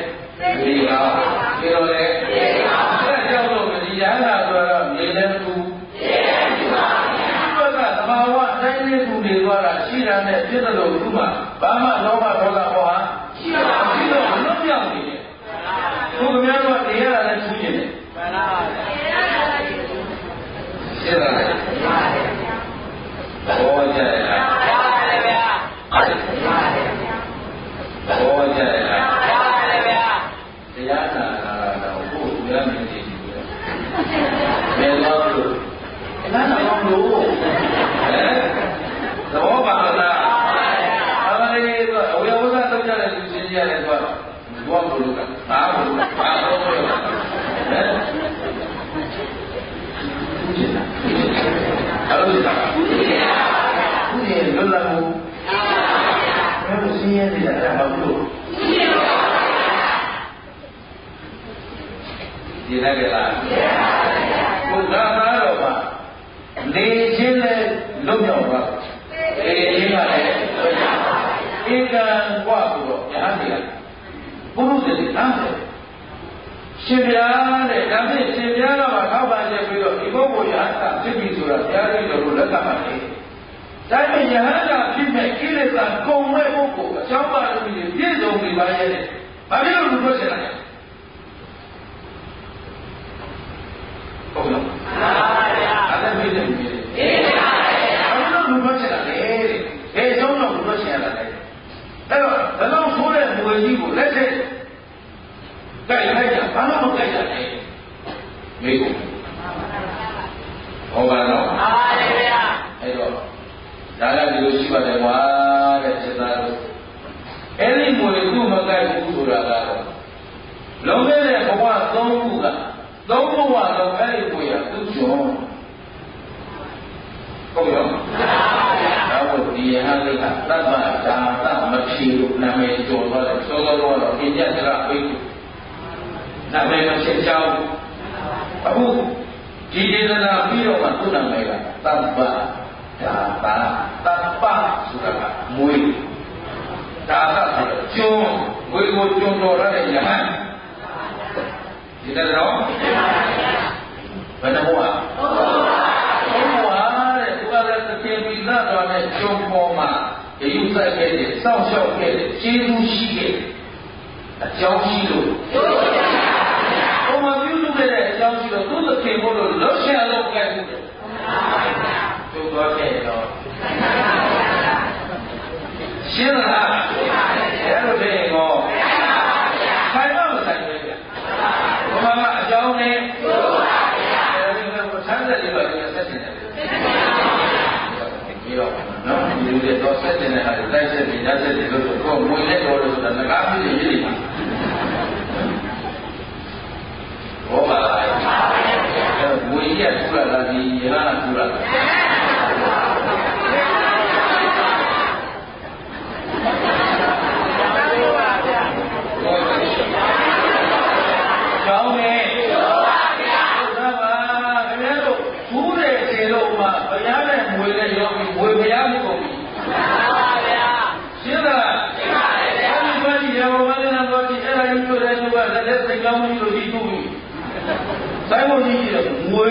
ဒီတော့ဒီတော့လေဒီကောင်းအဲ့ကြောင့်လို့ဒီရဟန္တာဆိုတော့မြေလည်းသူမြေလည်းသူပါဘုရားသဘာဝတိုင်းလေးသူတွေသွားတာရှိတာနဲ့ပြည့်တဲ့လို့သူ့မှာဘာမှလောဘဒေါသဘောဟာရှိပါဘူးတော့မလွတ်မြောက်နေတယ်သူကများတော့နေရတာလည်းသူ့နေတယ်မှန်ပါပါရှင်းလားဘောကြရလားပါတယ်ဗျာဘောကြရလားပါတယ်ဗျာတရားနာတော့ဘုရားမြင်နေပြီဘယ်တော့လို့နားတော့လို့ဟဲ့သဘောပါလားအမလေးတော့အဝေဝဇ္ဇတော့ကြတဲ့လူချင်းကြီးရတယ်ဆိုတော့ဘောဘုလို့ကဘာဘုလို့ဘာလို့ဟဲ့အဲ့လိုသာဘူးရဲ့လွတ်လပ်မှုဘယ်လိုစီးရဲနေတာလဲမဟုတ်ဘူးဒီလိုကြလားဘုရားသားတော်မှာနေခြင်းနဲ့လွတ်မြောက်ပါနေခြင်းကလည်းလွတ်မြောက်ပါဧကံกว่าဆိုတော့ညာနေဘုရုသေနာတယ်ရှင်ဗျာတဲ့ဒါဖြင့်ရှင်ဗျာတော့ထောက်ပံ့ချက်ပြီးတော့ဒီပုဂ္ဂိုလ်ရဟန္တာဖြစ်ပြီဆိုတာဘုရားကြီးတော်ကိုလက်ခံပါတယ်။ဒါပေမဲ့ယဟန္တာဖြစ်မဲ့ကိလေသာကုန်မဲ့ပုဂ္ဂိုလ်အကြောင်းပါလို့ပြည့်စုံနေပါရဲ့။ဘာဖြစ်လို့လူထွက်ချင်တာလဲ။ဟုတ်လား။မှန်ပါဗျာ။အဲ့ဒါပြည့်တယ်ပြည့်တယ်။အေးပါဗျာ။ဘာလို့လူထွက်ချင်တာလဲတဲ့။ဘယ်ကြောင့်တော့လူထွက်ချင်ရတာလဲ။အဲ့တော့ဘယ်လိုဆိုးတဲ့ငွေကြီးကိုလက်ထက်ကြိုက်လိုက်တာဘာလို့မကြိုက်တာလဲမေးကုန်ဟောပါတော့ပါပါဗျာအဲ့တော့ဒါလည်းဒီလိုရှိပါတယ်ကွာတဲ့စေသားတို့အဲ့ဒီငွေသူ့မကြိုက်ဘူးဆိုတာကတော့လုံးခဲ့တဲ့ဘဝသုံးခုကသုံးဘဝတော့အဲ့ဒီငွေကသူ့ကျော်ဟုတ်ရောပါဗျာဒါကိုဒီယဟန်လေးကသတ္တဒါသမဖြေလို့နာမည်ကျော်သွားတယ်စောစောတော့အင်းကြစရာပြေးနာမည်မဖြစ်ကြောင်းအခုဒီဒေသနာပြီးတော့မှသူ့နာမည်ကသဗ္ဗဒါတာသဗ္ဗဆိုတာကမွေးဒါကဆိုတော့ကျွန်းမွေးကိုကျွန်းတော်ရတဲ့ယဟန်ဒီတဲ့တော့ဘယ်နှဘဝတဲ့သူကလည်းသခင်ပိသတော်နဲ့ကျွန်းပေါ်မှာဂယုစိုက်ခဲ့တဲ့စောင့်ရှောက်ခဲ့တဲ့ကျေးဇူးရှိခဲ့အကြောင်းရှိလို့ ဖို့လို့လှုပ်ရှားလို့ကြိုက်ဘူးတဲ့ကျုပ်တော့တဲ့တော့ရှင်းလားအဲ့လိုတဲ့ကောဆိုင်တော့ဆိုင်ပဲဗျဘုရားကအကြောင်းနဲ့ဆန်းတဲ့လေးပါးဆက်နေတယ်ပြီးတော့နော်ဒီလိုတွေတော့ဆက်နေတဲ့ဟာတွေလိုက်ဆက်ပြီးရက်ဆက်ပြီးလို့ဆိုတော့မွေနဲ့တော်လို့ဆိုတာငကားပြည့်ရေးနေမှာဘောပါလားအဲ့မွေရထူလာတာဒီရဟန်းထူလာတာကျောင်းနဲ့ဘုရားနဲ့မွေနဲ့ရောပြီးမွေဘုရားမျိုးကုန်ပြီရှင်းလားရှင်းပါရဲ့ဗျာဒီဘာကြီးရောမလည်းတော့ဒီအဲ့ဒါမျိုးတွေလည်းကလက်စိတ်ကောင်းမှုလို့ဒီတူပြီဆိုင်မကြီးကြီးမွေ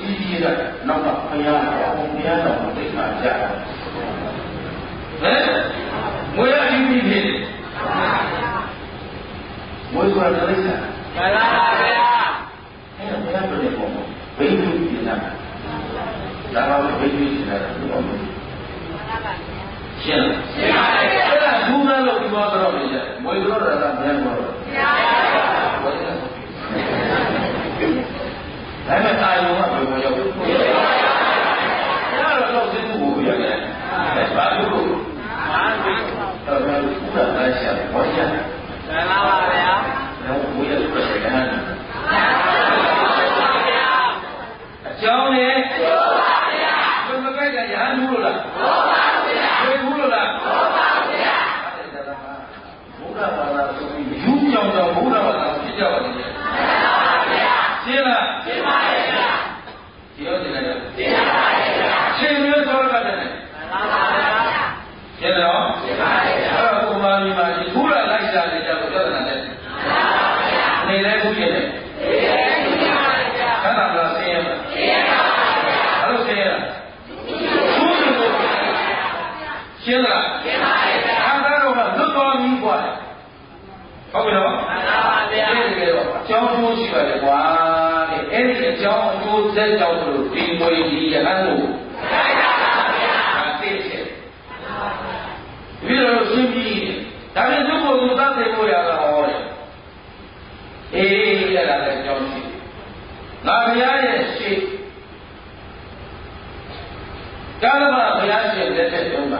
ကြီးကြီးကနောက်ကဘုရားတော်ဘုရားတော်ကိုသိမှကြားဟမ်မွေရကြီးကြီးဖြစ်မွေဆိုတာလည်းဆိုင်မှန်ပါဗျာအဲ့ဒါဘုရားတော်ရဲ့ပုံဘိဓုပြည်နာဒါမှမဟုတ်ဘိဓိဆိုတာတော့ဘာလို့ရှင်းပါရဲ့အဲ့ဒါဒုနာလို့ပြောတော့နေတယ်မွေတော့တာကမြန်တော့ဒါပေမဲ့အာယုံကဘယ်လိုရောက်လဲအဲ့တော့သိမှုကိုရတယ်ဘာလို့တော့ဘယ်လိုဥဒ္ဒါရှာပေါ်ရလဲမှန်ပါဗျာတော့ဘုရားပြည့်တယ်ဟမ်အကြောင်းနဲ့မကြိုက်တာရဟန်းဘူးလို့လားဟုတ်ပါဘူးဗျာဘယ်ဘူးလို့လားဟုတ်ပါဘူးဗျာအဲ့ဒါကဘုရားဘာသာဆိုပြီးယူကြောင်ကြောင်ဘုရားဘာသာဖြစ်ကြပါလိမ့်မယ်မှန်ပါဗျာရှင်းလားရှင်းပါရဲ့ဗျာဒီလိုတင်လိုက်တော့ရှင်းပါရဲ့ဗျာရှင်းလို့ဆိုတော့တယ်မှန်ပါဗျာရှင်းတော့ရှင်းပါရဲ့ဗျာအဲ့တော့ဘုရားမိမာကြီးဘုရားလိုက်ရှာနေကြလို့ပြောတာနဲ့မှန်ပါဗျာနေလဲဘူးဖြစ်တယ်နေလဲဘူးဖြစ်ပါရဲ့ဗျာခန္ဓာကဆင်းရဲမှာဆင်းရဲပါဗျာအဲ့လိုဆင်းရဲတာရှင်းလားရှင်းပါရဲ့ဗျာအခါတော့လွတ်တော်ပြီกว่าဟုတ်ပြီနော်မှန်ပါဗျာဒီလိုတော့အကြောင်းကျိုးရှိပါလေကွာတဲ့အဲ့ဒီအကြောင်းအကျိုးဆက်ကြောင့်လို့ဒီမွေဒီရဟန်းကိုဆိုင်ပါဗျာသိချက်ဒီလိုရှင်းပြီးဒါပေမဲ့သူ့ကိုယ်သူသတ်သိဖို့ရတာဟောတယ်အေးအဲ့ဒါလည်းအကြောင်းရှိတယ်ငါဘုရားရဲ့ရှိကာလမဘုရားရှင်လက်ထက်တုန်းက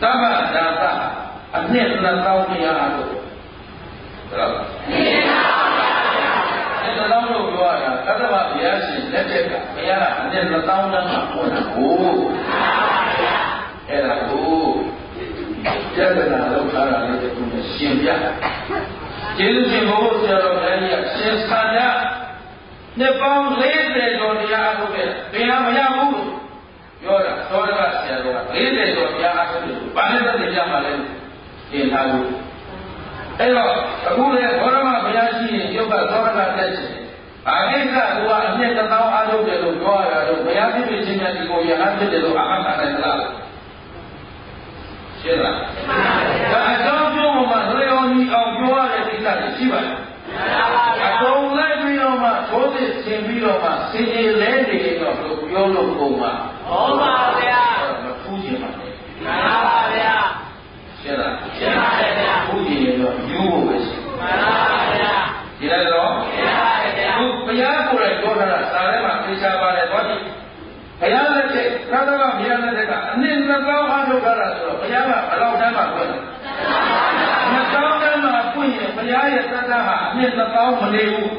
သဗ္ဗဒါသအနှစ်2000တရားလို့ဟုတ်လား2000လို့ပြောရတာသဗ္ဗဘုရားရှင်လက်ထက်ကဘုရားကအနှစ်2000တန်းမှာဟောတာကိုအဲ့ဒါကိုကျက်နာလောက်ထားတာလေးတခုနဲ့ရှင်ပြကျေးဇူးရှင်ဘုရားဆရာတော်ဘုရားကြီးကရှင်ဆန္ဒနှစ်ပေါင်း40ကျော်တရားအထုတ်ခဲ့ဘုရားမရဘူးလို့ပြောတာသောတကဆရာတော်က40ကျော်တရားအထုတ်လို့ဘာနဲ့သက်ပြမှာလဲသင်ထားလို့အဲ့တော့အခုလေဘောရမဘုရားရှိရင်ရုပ်ကသောတကတက်ချင်ဘာကိစ္စကအနှစ်1000အထုတ်တယ်လို့ပြောရတာတော့ဘုရားပြည့်ချင်းများဒီကိုရဟန်းဖြစ်တယ်လို့အမှန်တရားလားရှင်းလားဒါအကြောင်းပြောမှလျော်ညီအောင်ပြောရတဲ့ကိစ္စတွေရှိပါတယ်အကုန်လိုက်ပြီးတော့မှသိုးသစ်ဆင်ပြီးတော့မှစင်ကြီးလဲနေတော့ပြောလို့ပုံမှာဟုတ်ပါဗျာမဖူးခြင်းပါနဲ့မှန်ပါဗျာရှင်းလားရှင်းပါဗျာဖူးခြင်းရင်တော့ယူဖို့ပဲရှိမှန်ပါဗျာဒီလိုက်တော့ရှင်းပါဗျာဘုရားကိုယ်တိုင်ပြောထားတာစာထဲမှာသိချပါတယ်တော့ဒီဘုရားလက်ထက်သာသနာ့ဘုရားလက်ထက်ကအနည်း2000အားထုတ်ထားတာဆိုတော့ဘုရားကဘယ်လောက်တန်းမှပွင့်လဲ2000တန်းမှပွင့်ရင်ဘုရားရဲ့သတ္တဟာအနည်း2000မနေဘူး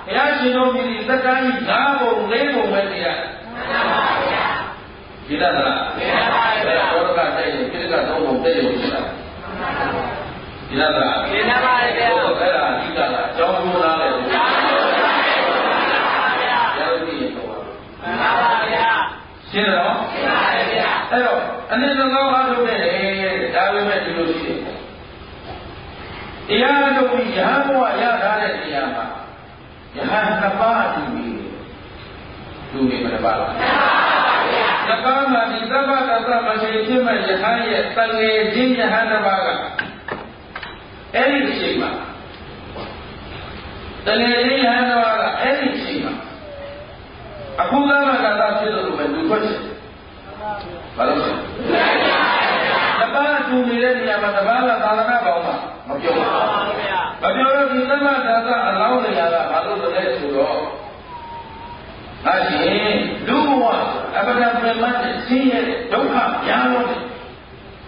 ဘုရားရှင်တော်ကြီးသတ္တကြီး9ပုံ4ပုံပဲနေရဒီလားလားဘောရကတဲ့ရင်ပြိက3ပုံတဲ့ရုံရှိတာဒီလားလားဒီလားပါလေဗျာအဲ့ဒါအဓိကလားအကြောင်းပြောလားလေမှန်ပါဗျာရှင်းတော့ရှင်းပါရဲ့ဗျာအဲ့တော့အနည်းဆုံးအားထုတ်ခဲ့တယ်ဒါပေမဲ့ဒီလိုရှိတယ်တရားထုတ်ပြီးရဟန်းဘဝရထားတဲ့တရားမှာယဟန်နှစ်ပါးတူပြီလူတွေဘယ်နှပါးလဲနှစ်ပါးမှာဒီသဗ္ဗတသမရှိဖြစ်မဲ့ယဟန်ရဲ့တငယ်ချင်းယဟန်တစ်ပါးကအဲ့ဒီအချိန်မှာတငယ်ချင်းယဟန်တစ်ပါးကအဲ့ဒီ ပြောပါမပြောတော့ဒီသမဒါကအလောင်းနေရတာဘာလို့လဲဆိုတော့ငါရှင်လူဘဝအပဒပြမတ်ဆင်းရဲဒုက္ခများလို့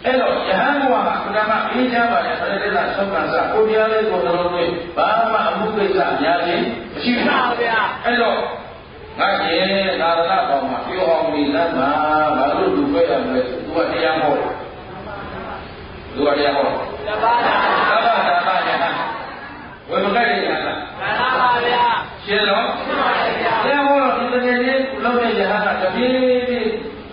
အဲ့တော့ယဟန်ဘဝကပဒမအေးချမ်းပါလေဆိုတဲ့လက်ဆုံးကစားကိုတရားလေးကိုတော်တော်လေးဘာမှအမှုကိစ္စအများကြီးမရှိပါဘူးဗျာအဲ့တော့ငါရှင်သာသနာပေါ်မှာပြောအောင်ဒီလမ်းမှာဘာလို့လူတွေ့ရမလဲသူကတရားဟောသူကတရားဟောသဘာဝဒါပါယဟန်ဝေမကြိုက်ရလားမှန်ပါဗျာရှင်းတော့တရားဟောတော့ဒီတကယ်ချင်းလုံးတဲ့ယဟန်ကတပြေးပြေး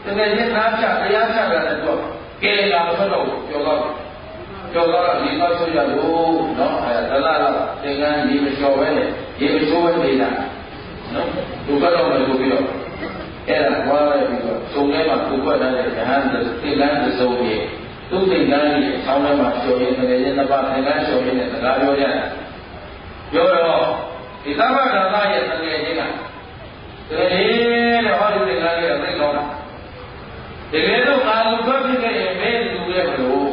တကယ်ချင်းနားချတရားချတာလည်းတော့ကဲလာမထွက်တော့ပြောတော့ဒီတော့ဆိုရလို့နော်အဲတလားလားသင်္ကန်းဒီမလျှော်ပဲနဲ့ဒီမချိုးပဲနေတာနော်သူကတော့မလုပ်ပြီးတော့အဲ့ဒါဝါရပြီးတော့စုံထဲမှာသူ့ဘက်တဲ့ယဟန်သင်္ကန်းတစ်စုံကြီးသူ့သင်္ကန်းကြီးဆောင်းထဲမှာလျှော်ရင်းတကယ်ချင်းတစ်ပါးသင်္ကန်းလျှော်ရင်းနဲ့စကားပြောကြတယ်ပြောတော့ဒီသမဂဒါနရဲ့တကယ်ချင်းကတကယ်တဲ့ဟောဒီသင်္ကန်းကြီးကသိကောင်းတာတကယ်တော့ငါလူထွက်ဖြစ်ခဲ့ရင်ဘယ်လူရဲ့မလို့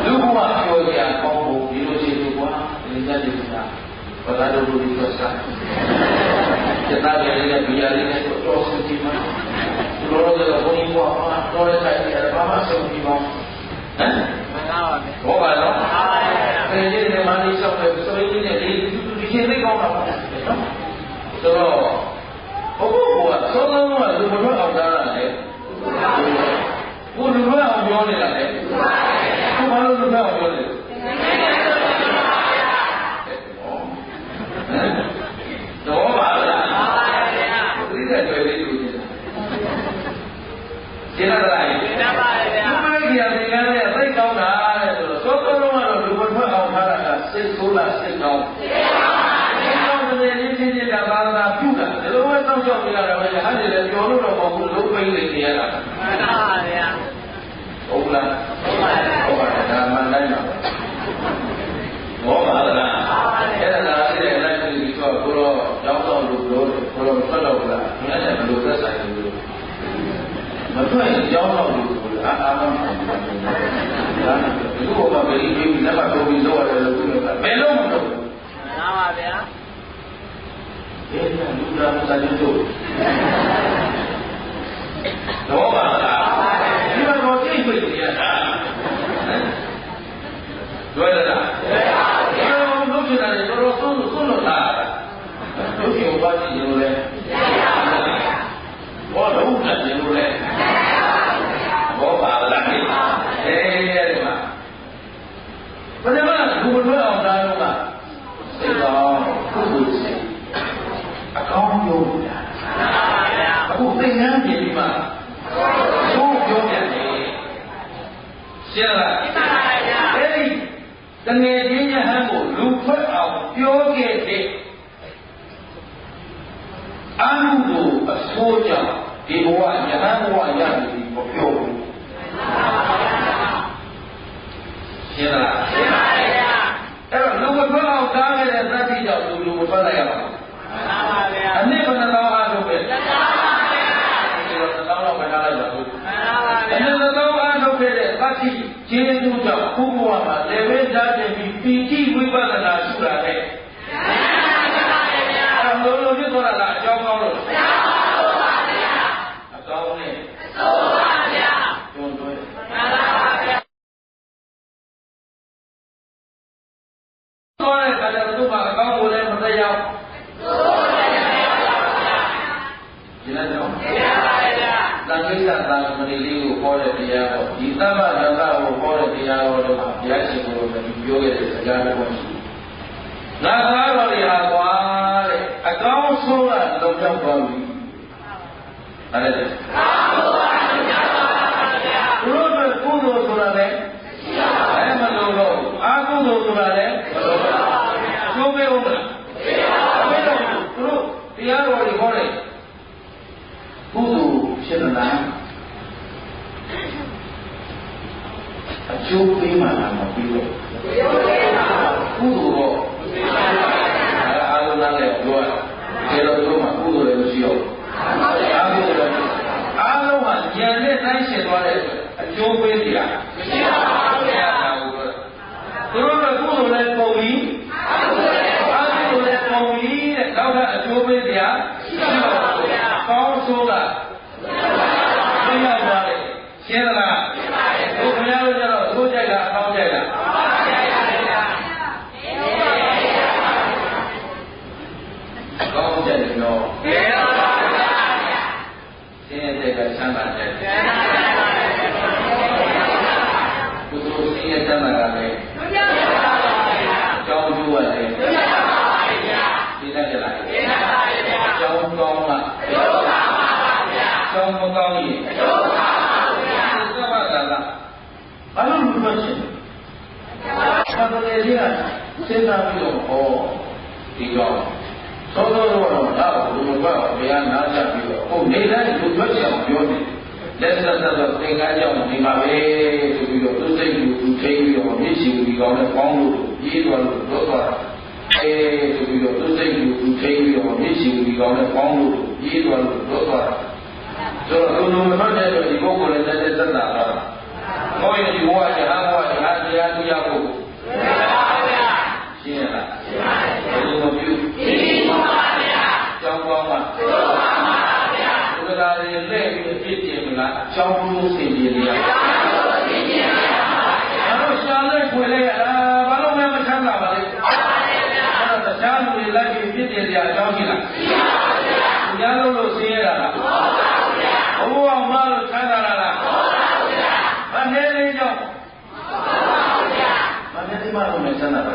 လူဘဝပြောကြကောင်းဖို့ဒီလိုရှိသူကဒီစက်ဒီကဘာသာတော်ကိုဒီကစားစက်သားရဲ့ဘီယာလေးနဲ့တော့စကြည့်မှာသူတို့ကတော့ဘုန်းကြီးကတော့တဲ့ဆိုင်ကဘာမှဆုံးပြီးပါဟမ်မှန်ပါပါဘောပါနော်အဲဒီနေ့မှလေးဆောက်တယ်ဆိုရင်ဒီချင်းလေးကောင်းတာပေါ့နော်ဆိုတော့ဘုရားကသုံးလုံးကလူမထွက်အောင်သားရတယ်ကိုလူမအောင်ပြောနေတာလေကိုဘာလို့လူမအောင်ပြောလဲတော့ပါလားဒီတဲ့တွေ့လေးလူချင်းရှင်းလားရှင်းပါပါဗျာဒီမိုက်ကြီးအပြင်ကလည်းသိကောင်းတာတဲ့ဆိုတော့သောတော်ကတော့လူမထွက်အောင်ထားတာကစိတ်ဆိုးလားစိတ်ကောင်းလေးချင်းချင်းကဘာသာပြုတာဒီလိုပဲတောင်းလျှောက်ပြရတာပဲဟာဒီလည်းပြောလို့တော့မဟုတ်ဘူးလုံးပိန်းနေနေရတာမှန်ပါဗျာဟုတ်လားဟုတ်ပါဒါမှန်တိုင်းပါဘောပါလားအဲ့ဒါလားအဲ့ဒါလည်းဒီဆိုကိုတော့ကြောင်းတော့လို့ပြောတယ်ကိုတော့ဆက်တော့လားအဲ့ဒါဘယ်လိုသက်ဆိုင်လဲမတွေ့ရင်ကြောင်းတော့လို့အားမမှန်ဘူးဒါဒီလိုကဘယ်လိုပြီးလက်မတော်ပြီးလောက်ရတယ်လို့ပြောတာဘယ်လိုမလုပ်ဘူးမှန်ပါဗျာဒီကလူရာမစားကြလို့တော့ပါလားဒီမှာတော့သိပြီရတာတွေ့လားတွေ့ပါဘူးလို့ပြောတယ်တော့ဆုံးလို့လားတို့ပြောပါကြည့်လို့လေဘောတော့ဦးတယ်လို့လေဘောပါလားဒီမှာအဲဒီမှာဘယ်မှာလူမလို့အောင်တာတော့ကသိတော့ခုခုစိတ်အကောင်းပြောတာအခုသင်္ကန်းပြင်ပြီးမှသို့ပြောပြန်တယ်ရှင်းလားရှင်းပါပါဗျာအဲဒီတငယ်ချင်းယဟန်ကိုလူထွက်အောင်ပြောခဲ့တဲ့အမှုကိုအစိုးရဒီဘဝယဟန်ဘဝရပြီမပြောဘူးရှင်းလားရှင်းပါပါဗျာအဲ့တော့လူမထွက်အောင်တားခဲ့တဲ့သတ္တိကြောင့်လူမထွက်လိုက်ရပါဘူးအနည်းဘယ်နှသောအားထုတ်ပဲနှသောပါဗျာဒီတော့နှသောတော့မထားလိုက်ပါဘူးမှန်ပါပါဗျာနှသောအားထုတ်ခဲ့တဲ့သတ္တိကျေးဇူးကြောင့်ဘုဘဝမှာလေဝိဇ္ဇာတင်ပြီးပီတိဝိပဿနာရှုတာတဲ့မှန်ပါပါဗျာအဲ့တော့လိုဖြစ်သွားတာအကြောင်းကောင်းလို့မှန်ပါပါဗျာအကောင်းနဲ့အဆိုးပါဗျာတွန်းတွဲမှန်ပါပါဗျာသွားတဲ့အခါကျတော့သူ့မှာအကောင်းကိုလည်းမသက်ရောက်ဒီလားတော့သံဃိတသာမဏေလေးကိုဟောတဲ့တရားတော့ဒီသမ္မာဒသကိုဟောတဲ့တရားတော်တွေမှာဘုရားရှင်ကိုယ်တော်ပြောခဲ့တဲ့စကားတစ်ခုရှိတယ်။ငါသားတော်တွေဟာကွာတဲ့အကောင်းဆုံးကလုံရောက်သွားပြီ။အဲ့ဒါဘုရားကုသိုလ်ဆိုတာလည်းအဲ့မလို့တော့အာကုသိုလ်ဆိုတာလည်းမလို့တော့ဘယ်လိုပဲဟုတ်လားဘယ်လိုသူတို့တရားတော်တွေဟောတယ်ကုသိုလ်ဖြစ်လားအကျိုးပေးမှလားမပြီးတော့ကုသိုလ်တော့အာရုံနဲ့ပြောတယ်ဒါတော့တို့မှာကုသိုလ်လည်းမရှိတော့အာကုသိုလ်လည်းအားလုံးကဉာဏ်နဲ့တိုင်းရှင်သွားတဲ့အတွက်အကျိုးပေးကြမရှိပါဘူးဗျာသူတို့ကကု ကအကျိုးပေးကြကောင်းဆိုးကမရောက်ပါလေရှင်းလားဘုရားတို့ကျတော့သိုးကြိုက်တာအကောင်းကြိုက်တာကောင်းကြိုက်တယ်နော်ရှင်းတဲ့ကချမ်းသာတယ်သူတို့ရှင်းတဲ့ချမ်းသာကလည်းကြောင်းကျိုးရတယ်ဒီတတ်ကြလားကြောင်းကောင်းလားကြောင်းမကောင်းရင်သဘာဝတာလားဘာလို့လူမချင်းဘာလို့လဲဒီကစဉ်းစားပြီးတော့ဟောဒီတော့သောသောတော့တော့လူမကဘုရားနားကြပြီးတော့ဟုတ်နေတိုင်းလူထွက်ချင်အောင်ပြောနေလက်ဆက်ဆက်တော့သင်္ကန်းကြောင့်ဒီမှာပဲဆိုပြီးတော့သူစိတ်ကိုသူထိပြီးတော့မျက်ရှိဒီကောင်းနဲ့ပေါင်းလို့ရေးသွားလို့တော့သွားဆိုပြီးတော့သူစိတ်ကိုသူထိပြီးတော့မျက်ရှိဒီကောင်းနဲ့ပေါင်းလို့ရေးသွားလို့တော့သွားဆိုတော့လူမထွက်တဲ့တော့ဒီပုဂ္ဂိုလ်လည်းတက်တက်တာပါဘောရင်ဒီဘဝရဟန်းဘဝရဟန်းတရားသူရဖို့ရှင်းရလားဘယ်လိုပြုကျောင်းကောင်းမှာဘုရားရဲ့လက်ပြီးအဖြစ်ပြင်မလားကျောင်းလို့ဆင်ပြေနေရတော့ရှားလက်ခွေလိုက်ရတာဘာလို့မှမချမ်းသာပါလဲအဲ့တော့တရားလူတွေလိုက်ပြီးဖြစ်တင်ကြအကြောင်းရှိလားရှိပါဘူးဘုရားလို့ဆင်းရတာလားဘုရားမလို့ချမ်းသာတာလားမနေလေးကြောင့်မနေဒီမှာလို့မချမ်းသာပါ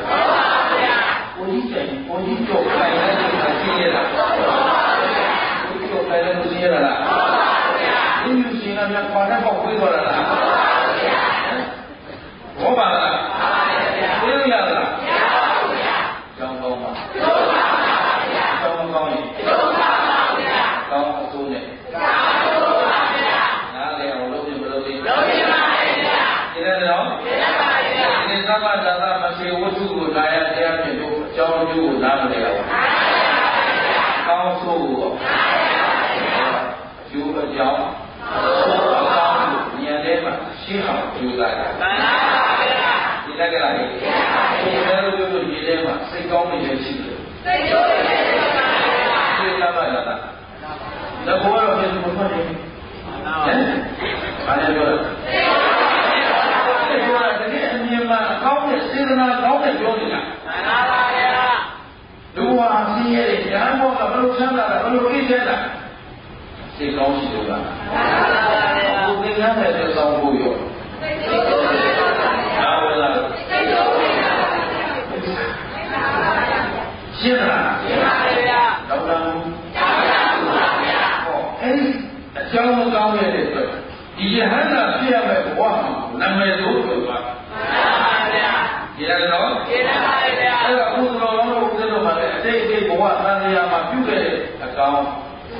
ဘူးကိုကြီးကျကိုကြီးကြောက်ခိုင်းလိုက်တာရှင်းရတာကိုကြီးကြောက်ခိုင်းလိုက်လို့ရှင်းရတာလားဒီလိုရှင်းတာများပါတဲ့ပေါ့ပြေးသွားတာလားဘောပါလားပြေးရလားကျောင်းကောင်းပါကျောင်းကောင်းရင်ကောင်းအစိုးနဲ့နားလေအောင်လုပ်ရင်မလုပ်သေးဘူးလုပ်ရင်ပါလေဗျာဒီနေ့တော့ဒီသမ္မာသတ္တမရှိဝတ္ထုကိုနာရတရားဖြင့်တို့အကြောင်းကျိုးကိုနားမလည်အောင်ကောင်းဆိုးကိုကျိုးအကြောင်းဆိုးအကောင်းကိုဉာဏ်ထဲမှာရှင်းအောင်ကျိုးလိုက်တာဒီလက်ကလာတယ်ဒီလိုလိုတို့ဒီထဲမှာစိတ်ကောင်းနေရရှိတယ်စိတ်ကျိုးနေတယ်စိတ်သမ္မာသတ္တဒါဘောရဖြစ်ဖို့ဖတ်တယ်ဘာလဲပြောလဲတကယ်အမြင်မှာအကောင်းတဲ့စေတနာကောင်းတဲ့ပြောနေတာမှန်ပါပါဗျာလူဟာဆင်းရဲတဲ့ဉာဏ်ဘောကဘယ်လိုချမ်းသာတာဘယ်လိုကိစ္စလဲစိတ်ကောင်းရှိလို့လားမှန်ပါပါဗျာဘုရားနဲ့သက်ဆောင်ဖို့ရောစိတ်ကောင်းပါဘုရားစိတ်ကောင်းပါရှင်းလားရှင်းပါဗျာတော့တောင်းပါဗျာဟောအဲ့ဒီအကြောင်းကောင်းတဲ့အတွက်ဒီယဟန္တာပြရမယ့်ဘဝမှာနာမည်ဆိုပြောပါမှန်ပါဗျာဒီရတော့ရှင်းပါဗျာအဲ့တော့ဘုရားတော်တို့ဦးဇင်းတို့မှာလည်းအတိတ်အတိတ်ဘဝသံဃာမှာပြုခဲ့တဲ့အကောင်း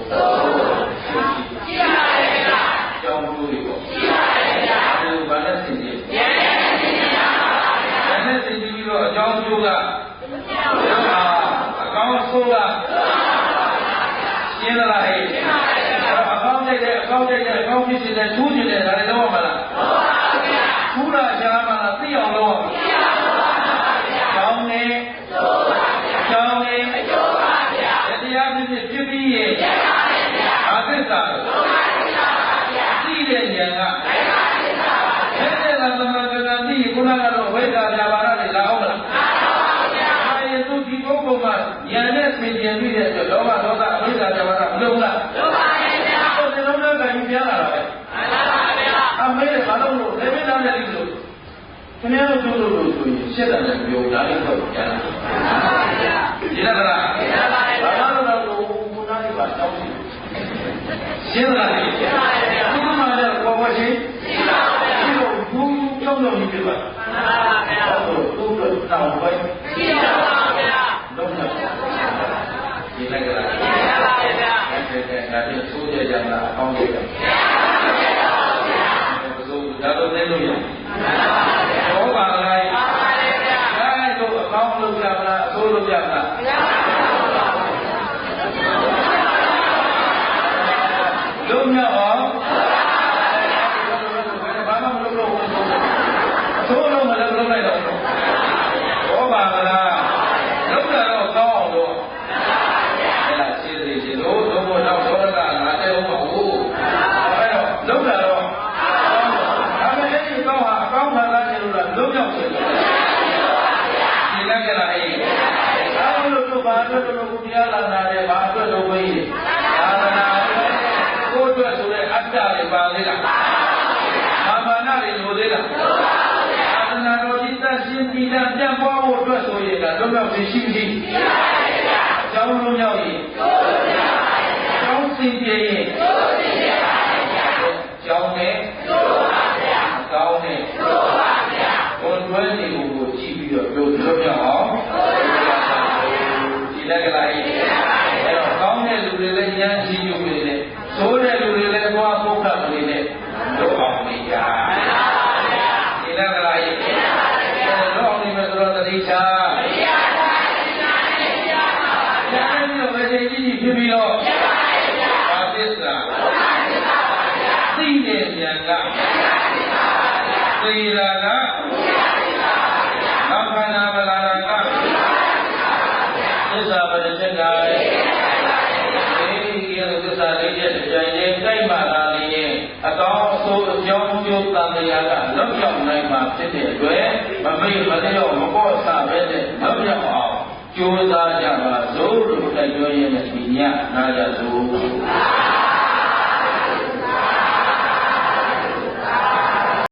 ရှိပါဗျာကျောင်းသူတွေပေါ့ရှိပါဗျာဒီဘာနဲ့သင်ကြဉာဏ်နဲ့သင်ကြပါဗျာဉာဏ်နဲ့သင်ကြပြီးတော့အကြောင်းကျိုးကအကောင်းဆိုးကရှင်းလာဟဲ့ရှင်းပါဗျာအကောင်းတဲ့အကောင်းဖြစ်တဲ့ထူးကျင်တဲ့ဒါလည်းလုပ်ရမှာလားဟုတ်ပါဗျာထူးတာရှားမှာလားသိအောင်လုပ်ရမှာကောင်းနေဆိုပါဗျာကောင်းနေအကျိုးပါဗျာတရားဖြစ်ဖြစ်ပြီးရဲ့ရပါဗျာအသစ္စာဟုတ်ပါဗျာသိတဲ့ဉာဏ်ကနိုင်ပါဗျာတဲ့ကသမဂ္ဂကတိခုနကတော့ဝိသဗျာပါရတွေလာအောင်မလားမှန်ပါဗျာအဲဒီသူဒီပုဂ္ဂိုလ်မှာဉာဏ်နဲ့သင်ကျင်ပြီးတဲ့အတွက်လောဘဒေါသအဝိဇ္ဇာဗျာပါရမလုပ်လားလုပ်ပါဗျာဒီလိုမျိုးကယူပြလာတာပဲမှန်ပါဗျာအမေကဘာလို့လဲမင်းသားနဲ့ဒီလိုခင်ဗျားတို့တို့လို့ဆိုရင်ရှက်တယ်လည်းပြောတာလည်းတော့ကြားတာမှန်ပါဗျာဒီလားလားရှင်းပါဗျာဘာလို့လဲလို့ဘုရားလေးပါတောင်းတယ်ရှင်းလားရှင်းပါဗျာဒီမှာလည်းဘောဘောချင်းရှင်းပါဗျာဒီလိုဘူးကြောက်လို့နေပြပါမှန်ပါဗျာဟုတ်တို့တို့တောင်းပဲရှင်းပါဗျာလုံးဝဒီလိုက်ကလားရှင်းပါဗျာဒါဖြင့်ဆိုးကြကြမှာအကောင်းကြီးတယ်ဒါတော့သိလို့ရဘောပါလိုက်ပါပါဗျာဒါတို့အကောင်းလုပ်ကြမလားအဆိုးလုပ်ကြမလားလုံးမြောက်အောင်ဘာမှမလုပ်လို့အဆိုးလုံးမလုပ်လိုက်တော့ဘောပါလားလုပ်တာတော့ကောင်းအောင်လို့ တန်ပြန်ပွားဖို့အတွက်ဆိုရင်ဒါတော့မရှိရှိရှိအကြောင်းလုံးရောက်ရင်အကြောင်းစင်ကြယ်ရင်အကြောင်းနဲ့အကောင်းနဲ့ဘုံတွဲနေကိုကြည့်ပြီးတော့တို့လွတ်မြောက်အောင်ဒီလက်ကလာရင်အဲ့တော့ကောင်းတဲ့လူတွေလည်းဉာဏ်ရှိယူနေတယ်ဆိုးတဲ့လူတွေလည်းသွားပုတ်ခတ်နေတယ်တို့အောင်နေကြဒီလက်ကလာရင်တို့အောင်နေမယ်ဆိုတော့တတိချာဖြစ်ပြီးတော့ဘာသစ္စာသိတဲ့ဉာဏ်ကသေတာကနောက်ခန္ဓာမလာတာကသစ္စာပရိစ္ဆေကဒီရသစ္စာလေးရဲ့ကြံရင်တိုက်မှလာရင်အကောင်းအဆိုးအကြောင်းကျိုးတန်တရားကလောက်ရောက်နိုင်မှာဖြစ်တဲ့အတွက်မမိတ်မလျော့မပေါ့ဆပဲနဲ့လောက်ရောက်အောင်ကြိုးစားကြပါစို့လို့တိုက်တွန်းရတဲ့ဒီညနာကြစို့